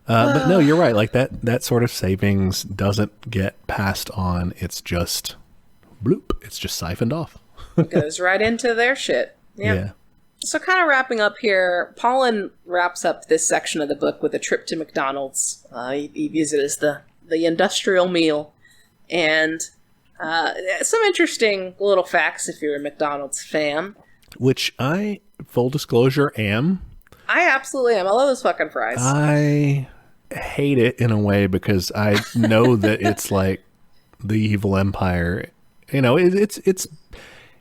But no, you're right. Like, that sort of savings doesn't get passed on. It's just bloop. It's just siphoned off. It goes right into their shit. Yep. Yeah. So kind of wrapping up here, Paulin wraps up this section of the book with a trip to McDonald's. He views it as the industrial meal. And some interesting little facts if you're a McDonald's fan. Which I, full disclosure, am. I absolutely am. I love those fucking fries. I hate it in a way because I know that it's like the evil empire. You know, it's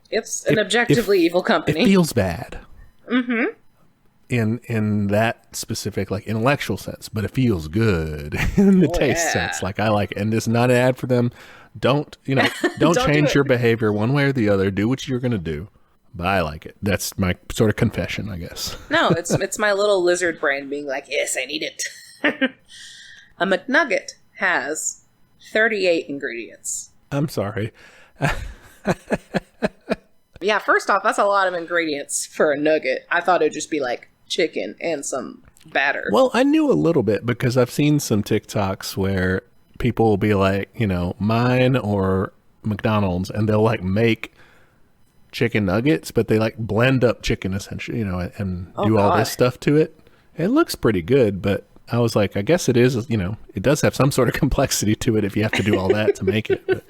an objectively evil company. It feels bad. Mm-hmm. In that specific, like, intellectual sense, but it feels good in the taste sense. Like, I like it. And this is not an ad for them. Don't change your behavior one way or the other. Do what you're going to do. But I like it. That's my sort of confession, I guess. No, it's my little lizard brain being like, yes, I need it. A McNugget has 38 ingredients. I'm sorry. Yeah, first off, that's a lot of ingredients for a nugget. I thought it would just be like chicken and some batter. Well, I knew a little bit because I've seen some TikToks where people will be like, you know, mine or McDonald's, and they'll like make chicken nuggets, but they like blend up chicken essentially, you know, and do all this stuff to it. It looks pretty good, but I was like, I guess it is, you know, it does have some sort of complexity to it if you have to do all that to make it. But.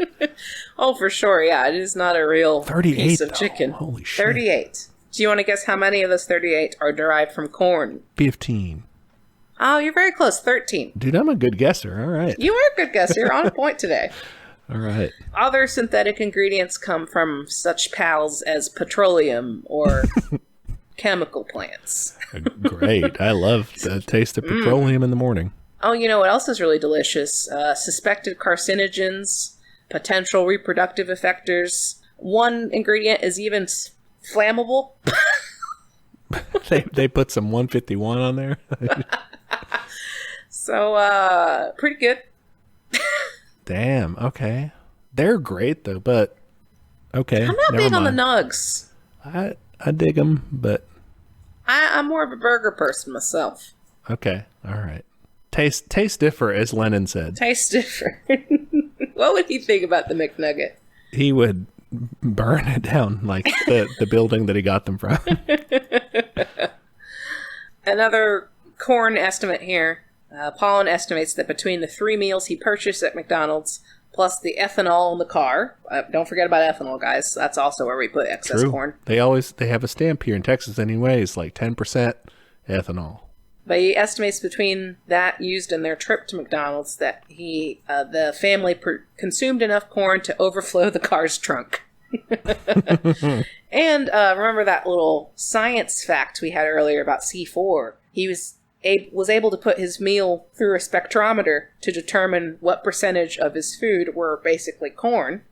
Oh, for sure. Yeah, it is not a real 38 piece of chicken. Holy shit. 38. Do you want to guess how many of those 38 are derived from corn? 15. Oh, you're very close. 13. Dude, I'm a good guesser. All right. You are a good guesser. You're on point today. All right. Other synthetic ingredients come from such pals as petroleum or chemical plants. Great. I love the taste of petroleum in the morning. Oh, you know what else is really delicious? Suspected carcinogens, potential reproductive effectors. One ingredient is even flammable. They put some 151 on there. So, pretty good. Damn. Okay. They're great though, but okay. I'm not big on the nugs. I dig them, but I'm more of a burger person myself. okay. All right. Taste differ, as Lennon said. Taste different. What would he think about the McNugget? He would burn it down like the building that he got them from. Another corn estimate here. Paulin estimates that between the 3 meals he purchased at McDonald's, plus the ethanol in the car. Don't forget about ethanol, guys. That's also where we put excess corn. They have a stamp here in Texas anyways, like 10% ethanol. But he estimates between that used in their trip to McDonald's that the family consumed enough corn to overflow the car's trunk. And remember that little science fact we had earlier about C4? He was able to put his meal through a spectrometer to determine what percentage of his food were basically corn.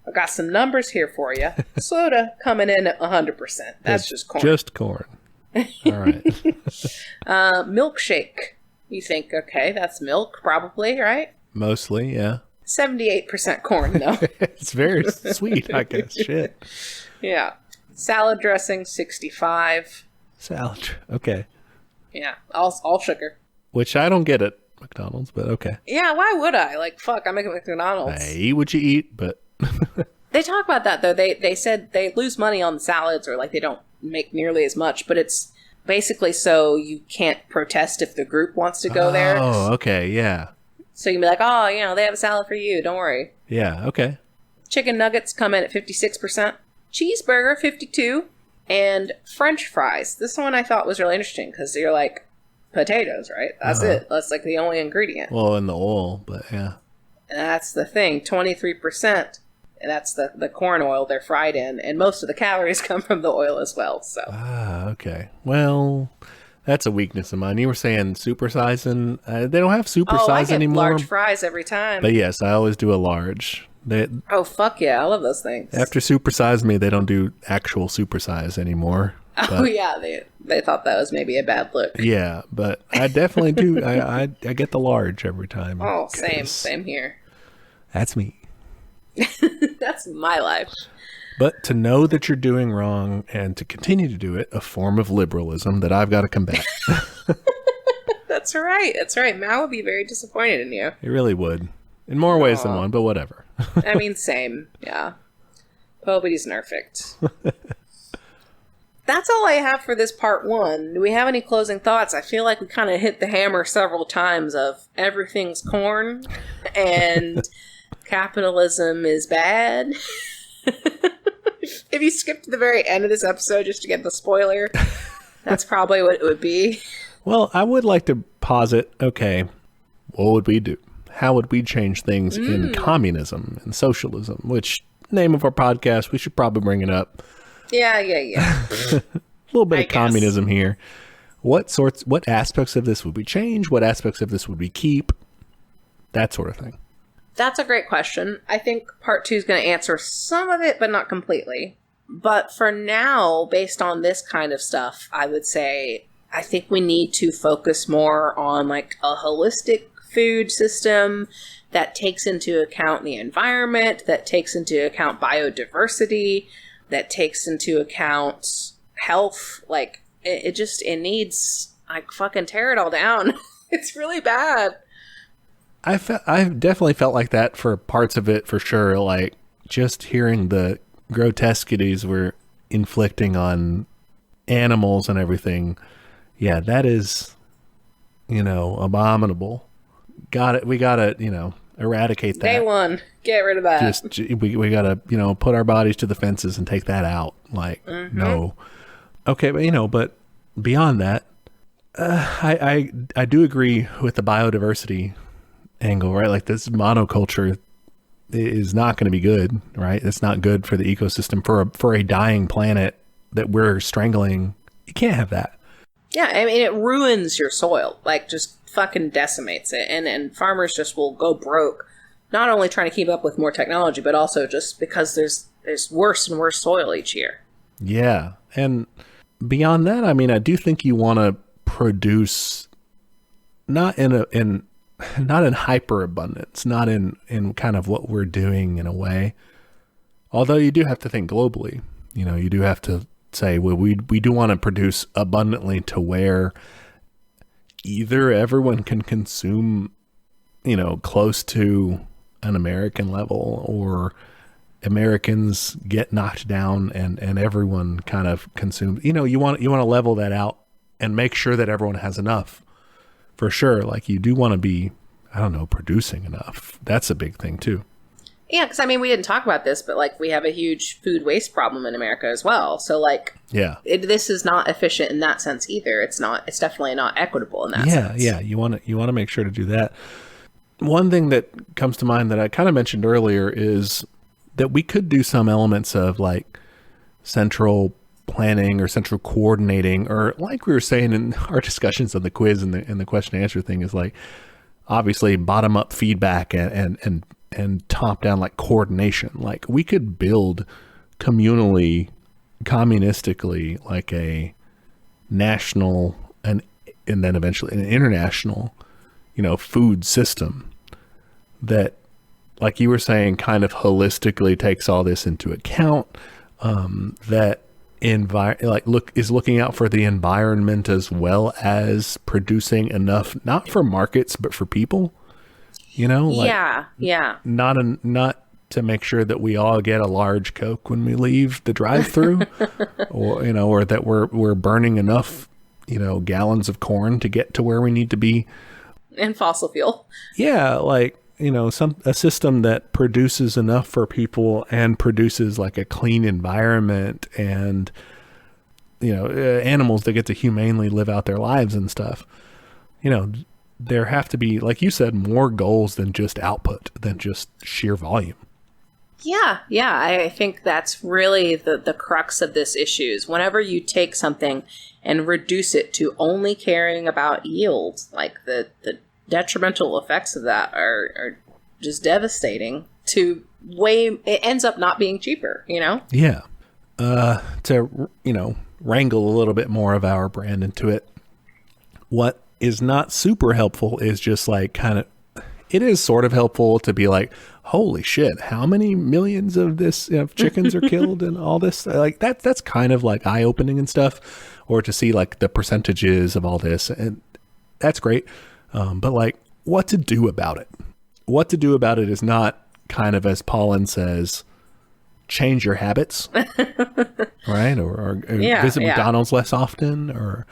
I've got some numbers here for you. Soda coming in at 100%. That's just corn. Just corn. All right. Milkshake. You think, okay, that's milk, probably, right? Mostly, yeah. 78% corn, though. It's very sweet, I guess. Shit. Yeah. Salad dressing, 65. Salad. Okay. Yeah, all sugar. Which I don't get at McDonald's, but okay. Yeah, why would I? Like, fuck, I'm making McDonald's. I eat what you eat, but... They talk about that, though. They said they lose money on salads, or like they don't make nearly as much, but it's basically so you can't protest if the group wants to go there. Oh, okay, yeah. So you can be like, oh, they have a salad for you, don't worry. Yeah, okay. Chicken nuggets come in at 56%. Cheeseburger, 52%. And French fries. This one I thought was really interesting, because you're like, potatoes, right? That's it. That's like the only ingredient. Well, in the oil, but yeah. And that's the thing, 23%. And that's the corn oil they're fried in. And most of the calories come from the oil as well. So. Okay. Well, that's a weakness of mine. You were saying supersizing. They don't have supersize anymore. Large fries every time. But yes, I always do a large. Oh, fuck yeah. I love those things. After supersize me, they don't do actual supersize anymore. Oh, yeah. They thought that was maybe a bad look. Yeah, but I definitely do. I get the large every time. Oh, same here. That's me. That's my life. But to know that you're doing wrong and to continue to do it, a form of liberalism that I've got to combat. That's right. That's right. Mal would be very disappointed in you. It really would. In more ways than one, but whatever. I mean, same. Yeah. Nobody's perfect. That's all I have for this part one. Do we have any closing thoughts? I feel like we kind of hit the hammer several times of everything's corn and capitalism is bad. If you skip to the very end of this episode just to get the spoiler, that's probably what it would be. Well, I would like to posit, okay, what would we do? How would we change things in communism and socialism? Which, name of our podcast, we should probably bring it up. Yeah. A little bit of communism here. What aspects of this would we change? What aspects of this would we keep? That sort of thing. That's a great question. I think part 2 is going to answer some of it, but not completely. But for now, based on this kind of stuff, I would say I think we need to focus more on like a holistic food system that takes into account the environment, that takes into account biodiversity, that takes into account health. Like it needs, like, fucking tear it all down. It's really bad. I've definitely felt like that for parts of it, for sure. Like, just hearing the grotesquities we're inflicting on animals and everything. Yeah, that is, abominable. We gotta, eradicate that. Day one, get rid of that. We gotta, put our bodies to the fences and take that out. Like, no. Okay, but beyond that, I do agree with the biodiversity angle, right? Like, this monoculture is not going to be good, right? It's not good for the ecosystem, for a dying planet that we're strangling. You can't have that. Yeah, I mean, it ruins your soil. Like, just fucking decimates it. And farmers just will go broke, not only trying to keep up with more technology, but also just because there's worse and worse soil each year. Yeah. And beyond that, I mean, I do think you want to produce not in hyperabundance, not in kind of what we're doing in a way. Although you do have to think globally. You do have to say, well, we do want to produce abundantly to where either everyone can consume, close to an American level, or Americans get knocked down and everyone kind of consumes. You want to level that out and make sure that everyone has enough. For sure. Like, you do want to be, producing enough. That's a big thing too. Yeah, because we didn't talk about this, but like, we have a huge food waste problem in America as well. So like, yeah, this is not efficient in that sense either. It's definitely not equitable in that sense. Yeah. You want to make sure to do that. One thing that comes to mind that I kind of mentioned earlier is that we could do some elements of like central planning or central coordinating, or like we were saying in our discussions of the quiz and the question and answer thing, is like obviously bottom up feedback and top down like coordination. Like we could build communally, communistically, like a national and then eventually an international, food system that, like you were saying, kind of holistically takes all this into account, that is looking out for the environment as well as producing enough, not for markets, but for people, not to make sure that we all get a large Coke when we leave the drive-through or that we're burning enough, gallons of corn to get to where we need to be. And fossil fuel. Yeah. Like, a system that produces enough for people and produces like a clean environment and, animals that get to humanely live out their lives and stuff. There have to be, like you said, more goals than just output, than just sheer volume. Yeah. I think that's really the crux of this issue is whenever you take something and reduce it to only caring about yield, like the detrimental effects of that are just devastating it ends up not being cheaper, Yeah. To, wrangle a little bit more of our brand into it. What is not super helpful is just like it is sort of helpful to be like, holy shit, how many millions of this chickens are killed and all this? Like that's kind of like eye opening and stuff, or to see like the percentages of all this. And that's great. But like what to do about it? What to do about it is not kind of, as Paulin says, change your habits, right? Or visit McDonald's less often or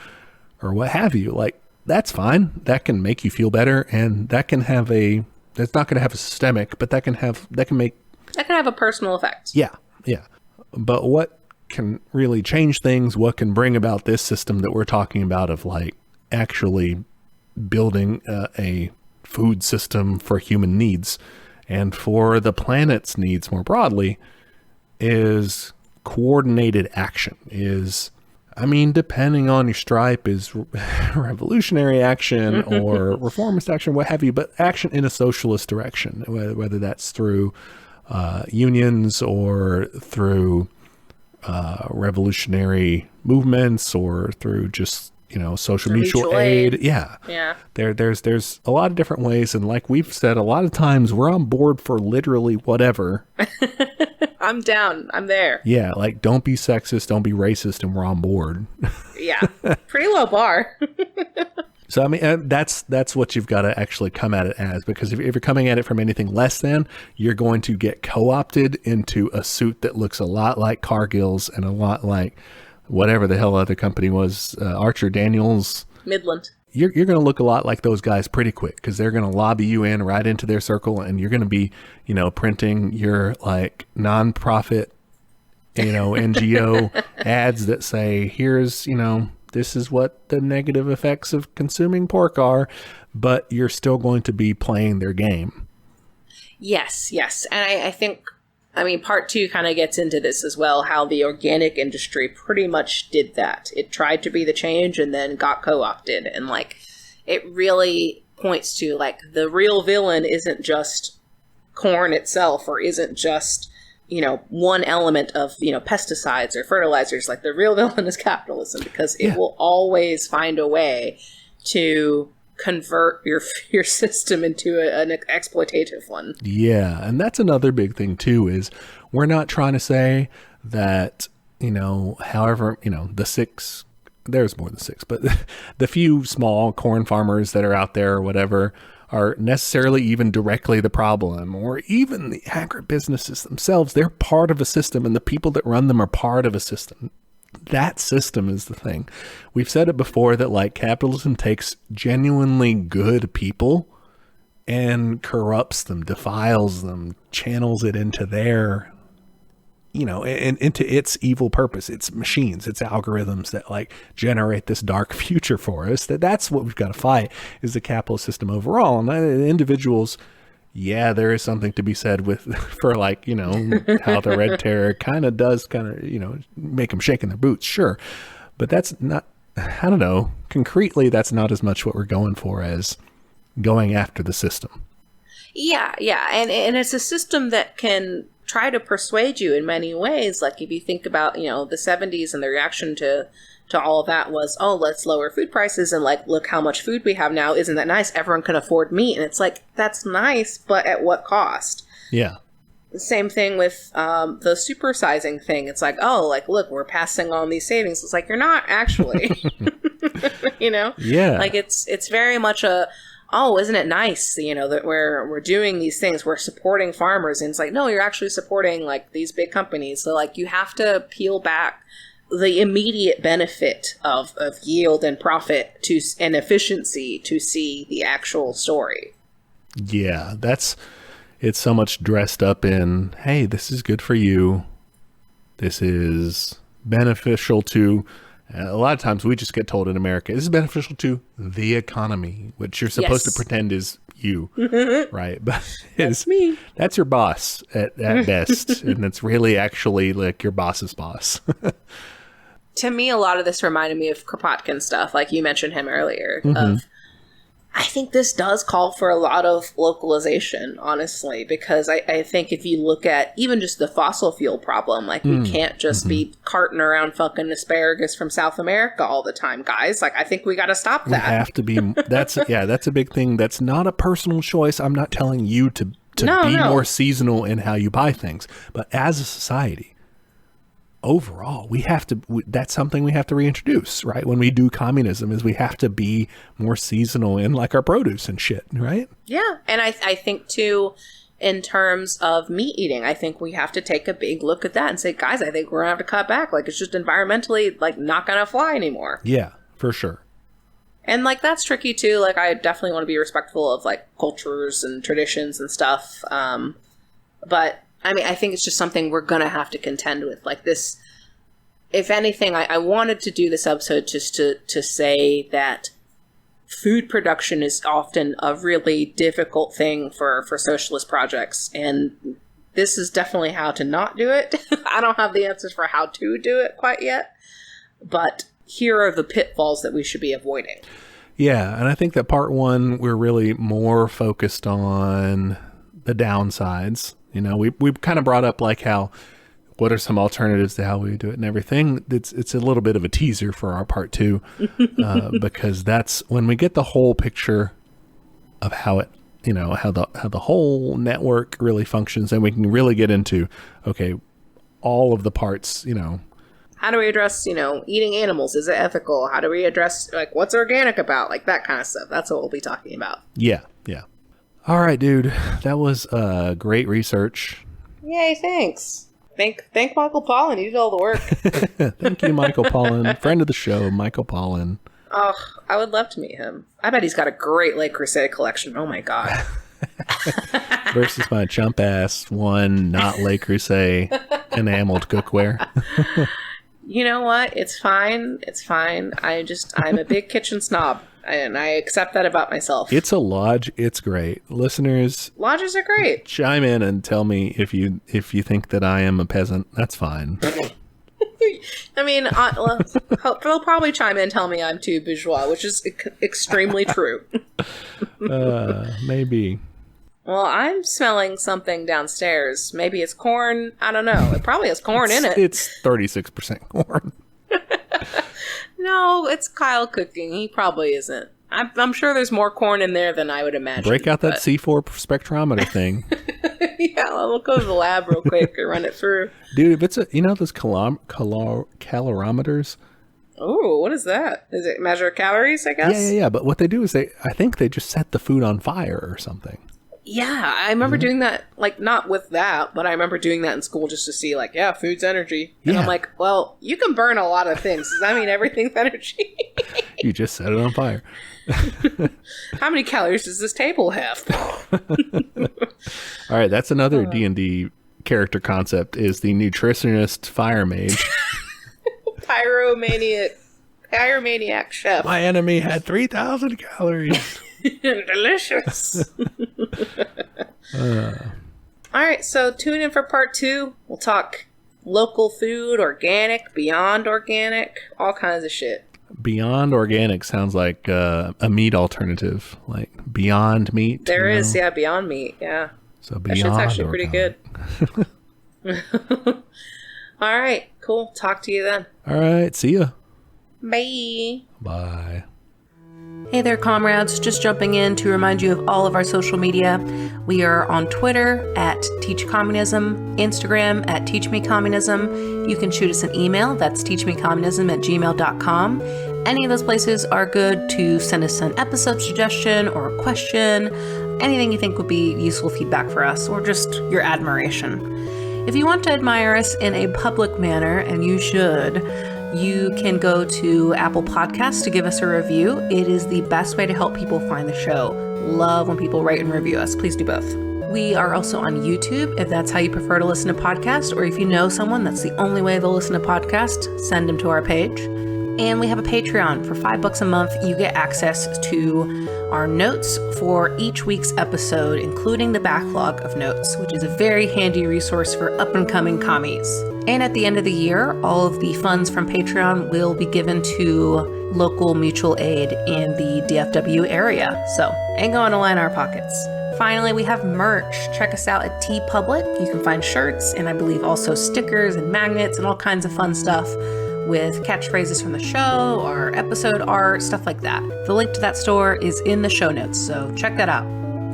what have you. Like that's fine. That can make you feel better, and that can have that's not going to have a systemic, but that can have a personal effect. Yeah. But what can really change things? What can bring about this system that we're talking about of like actually building a food system for human needs and for the planet's needs more broadly is coordinated action. Depending on your stripe, is revolutionary action or reformist action, what have you, but action in a socialist direction, whether that's through unions or through revolutionary movements or through just social mutual aid. Yeah. There's a lot of different ways, and like we've said a lot of times, we're on board for literally whatever. I'm down. I'm there. Yeah, like don't be sexist, don't be racist, and we're on board. Yeah, pretty low bar. So that's what you've got to actually come at it as, because if you're coming at it from anything less than, you're going to get co-opted into a suit that looks a lot like Cargill's and a lot like whatever the hell other company was, Archer Daniels. Midland. You're going to look a lot like those guys pretty quick, because they're going to lobby you in right into their circle, and you're going to be, printing your like nonprofit, NGO ads that say, here's, this is what the negative effects of consuming pork are, but you're still going to be playing their game. Yes. And I think, part 2 kind of gets into this as well, how the organic industry pretty much did that. It tried to be the change and then got co-opted. And like, it really points to like the real villain isn't just corn itself, or isn't just, one element of, pesticides or fertilizers. Like the real villain is capitalism, because it will always find a way to convert your system into an exploitative one. Yeah, and that's another big thing too, is we're not trying to say that, however, the 6, there's more than 6, but the few small corn farmers that are out there or whatever are necessarily even directly the problem, or even the agribusinesses themselves. They're part of a system, and the people that run them are part of a system. That system is the thing. We've said it before that like capitalism takes genuinely good people and corrupts them, defiles them, channels it into their, and into its evil purpose. It's machines, it's algorithms that like generate this dark future for us. That's what we've got to fight, is the capitalist system overall. And the individuals, yeah, there is something to be said with for like, how the Red Terror kind of does make them shake in their boots, sure. But that's not, I don't know, concretely, that's not as much what we're going for as going after the system. Yeah. And it's a system that can try to persuade you in many ways. Like if you think about, the 70s and the reaction to all of that was, oh, let's lower food prices and like, look how much food we have now. Isn't that nice? Everyone can afford meat. And it's like, that's nice, but at what cost? Yeah. Same thing with the supersizing thing. It's like, oh, like, look, we're passing on these savings. It's like, you're not actually, Yeah. Like it's very much oh, isn't it nice, that we're doing these things, we're supporting farmers. And it's like, no, you're actually supporting like these big companies. So like you have to peel back the immediate benefit of yield and profit and efficiency to see the actual story. Yeah, it's so much dressed up in, hey, this is good for you. This is beneficial to, a lot of times we just get told in America, this is beneficial to the economy, which you're supposed to pretend is you, right? But That's me. That's your boss at best. And it's really actually like your boss's boss. To me, a lot of this reminded me of Kropotkin stuff, like you mentioned him earlier. I think this does call for a lot of localization, honestly, because I think if you look at even just the fossil fuel problem, like we can't just be carting around fucking asparagus from South America all the time, guys. Like I think we got to stop that. We have to be. That's a big thing. That's not a personal choice. I'm not telling you to be more seasonal in how you buy things, but as a society, overall, that's something we have to reintroduce, right? When we do communism, is we have to be more seasonal in like our produce and shit, right? Yeah. And I think too, in terms of meat eating, I think we have to take a big look at that and say, guys, I think we're gonna have to cut back. Like it's just environmentally like not gonna fly anymore. Yeah, for sure. And like that's tricky too. Like I definitely want to be respectful of like cultures and traditions and stuff. But I mean, I think it's just something we're going to have to contend with. Like this, if anything, I wanted to do this episode just to say that food production is often a really difficult thing for socialist projects. And this is definitely how to not do it. I don't have the answers for how to do it quite yet. But here are the pitfalls that we should be avoiding. Yeah, and I think that part one, we're really more focused on the downsides. We kind of brought up like what are some alternatives to how we do it and everything. It's a little bit of a teaser for our part two, because that's when we get the whole picture of how it, how the whole network really functions, and we can really get into, okay, all of the parts, How do we address, eating animals? Is it ethical? How do we address, like, what's organic about? Like, that kind of stuff. That's what we'll be talking about. Yeah. All right, dude. That was great research. Yay, thanks. Thank Michael Pollan. You did all the work. Thank you, Michael Pollan. Friend of the show, Michael Pollan. Oh, I would love to meet him. I bet he's got a great Le Creuset collection. Oh, my God. Versus my chump-ass not Le Creuset enameled cookware. You know what? It's fine. I'm a big kitchen snob, and I accept that about myself. It's a lodge. It's great. Listeners, lodges are great. Chime in and tell me if you think that I am a peasant. That's fine. I mean, they'll probably chime in and tell me I'm too bourgeois, which is extremely true. Maybe. Well, I'm smelling something downstairs. Maybe it's corn. I don't know. It probably has corn in it. It's 36% corn. No, it's Kyle cooking. He probably isn't. I'm sure there's more corn in there than I would imagine. Break out that C4 spectrometer thing. Yeah, I'll go to the lab real quick and run it through. Dude, if it's those calorimeters. Oh, what is that? Is it measure calories, I guess? Yeah. But what they do is I think they just set the food on fire or something. Yeah, I remember doing that, like, not with that, but I remember doing that in school just to see, like, yeah, food's energy. And I'm like, well, you can burn a lot of things. Does that mean everything's energy? You just set it on fire. How many calories does this table have? All right, that's another D&D character concept, is the nutritionist fire mage. Pyromaniac chef. My enemy had 3,000 calories. Delicious. All right, so tune in for part 2. We'll talk local food, organic, beyond organic, all kinds of shit. Beyond organic sounds like a meat alternative, like Beyond Meat. There is, yeah, Beyond Meat, yeah. So that shit's actually pretty good. All right, cool. Talk to you then. All right, see ya. Bye. Bye. Hey there, comrades. Just jumping in to remind you of all of our social media. We are on Twitter at teachcommunism, Instagram at teachmecommunism. You can shoot us an email. That's teachmecommunism@gmail.com. Any of those places are good to send us an episode suggestion or a question, anything you think would be useful feedback for us, or just your admiration. If you want to admire us in a public manner, and you should, you can go to Apple Podcasts to give us a review. It is the best way to help people find the show. Love when people write and review us. Please do both. We are also on YouTube, if that's how you prefer to listen to podcasts, or if you know someone that's the only way they'll listen to podcasts, send them to our page. And we have a Patreon. For $5 a month, you get access to our notes for each week's episode, including the backlog of notes, which is a very handy resource for up-and-coming commies. And at the end of the year, all of the funds from Patreon will be given to local mutual aid in the DFW area. So, ain't going to line our pockets. Finally, we have merch. Check us out at TeePublic. You can find shirts and I believe also stickers and magnets and all kinds of fun stuff with catchphrases from the show or episode art, stuff like that. The link to that store is in the show notes, so check that out.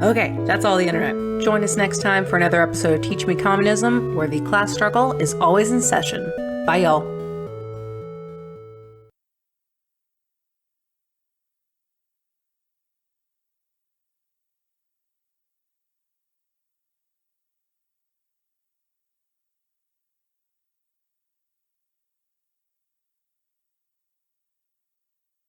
Okay, that's all the internet. Join us next time for another episode of Teach Me Communism, where the class struggle is always in session. Bye, y'all.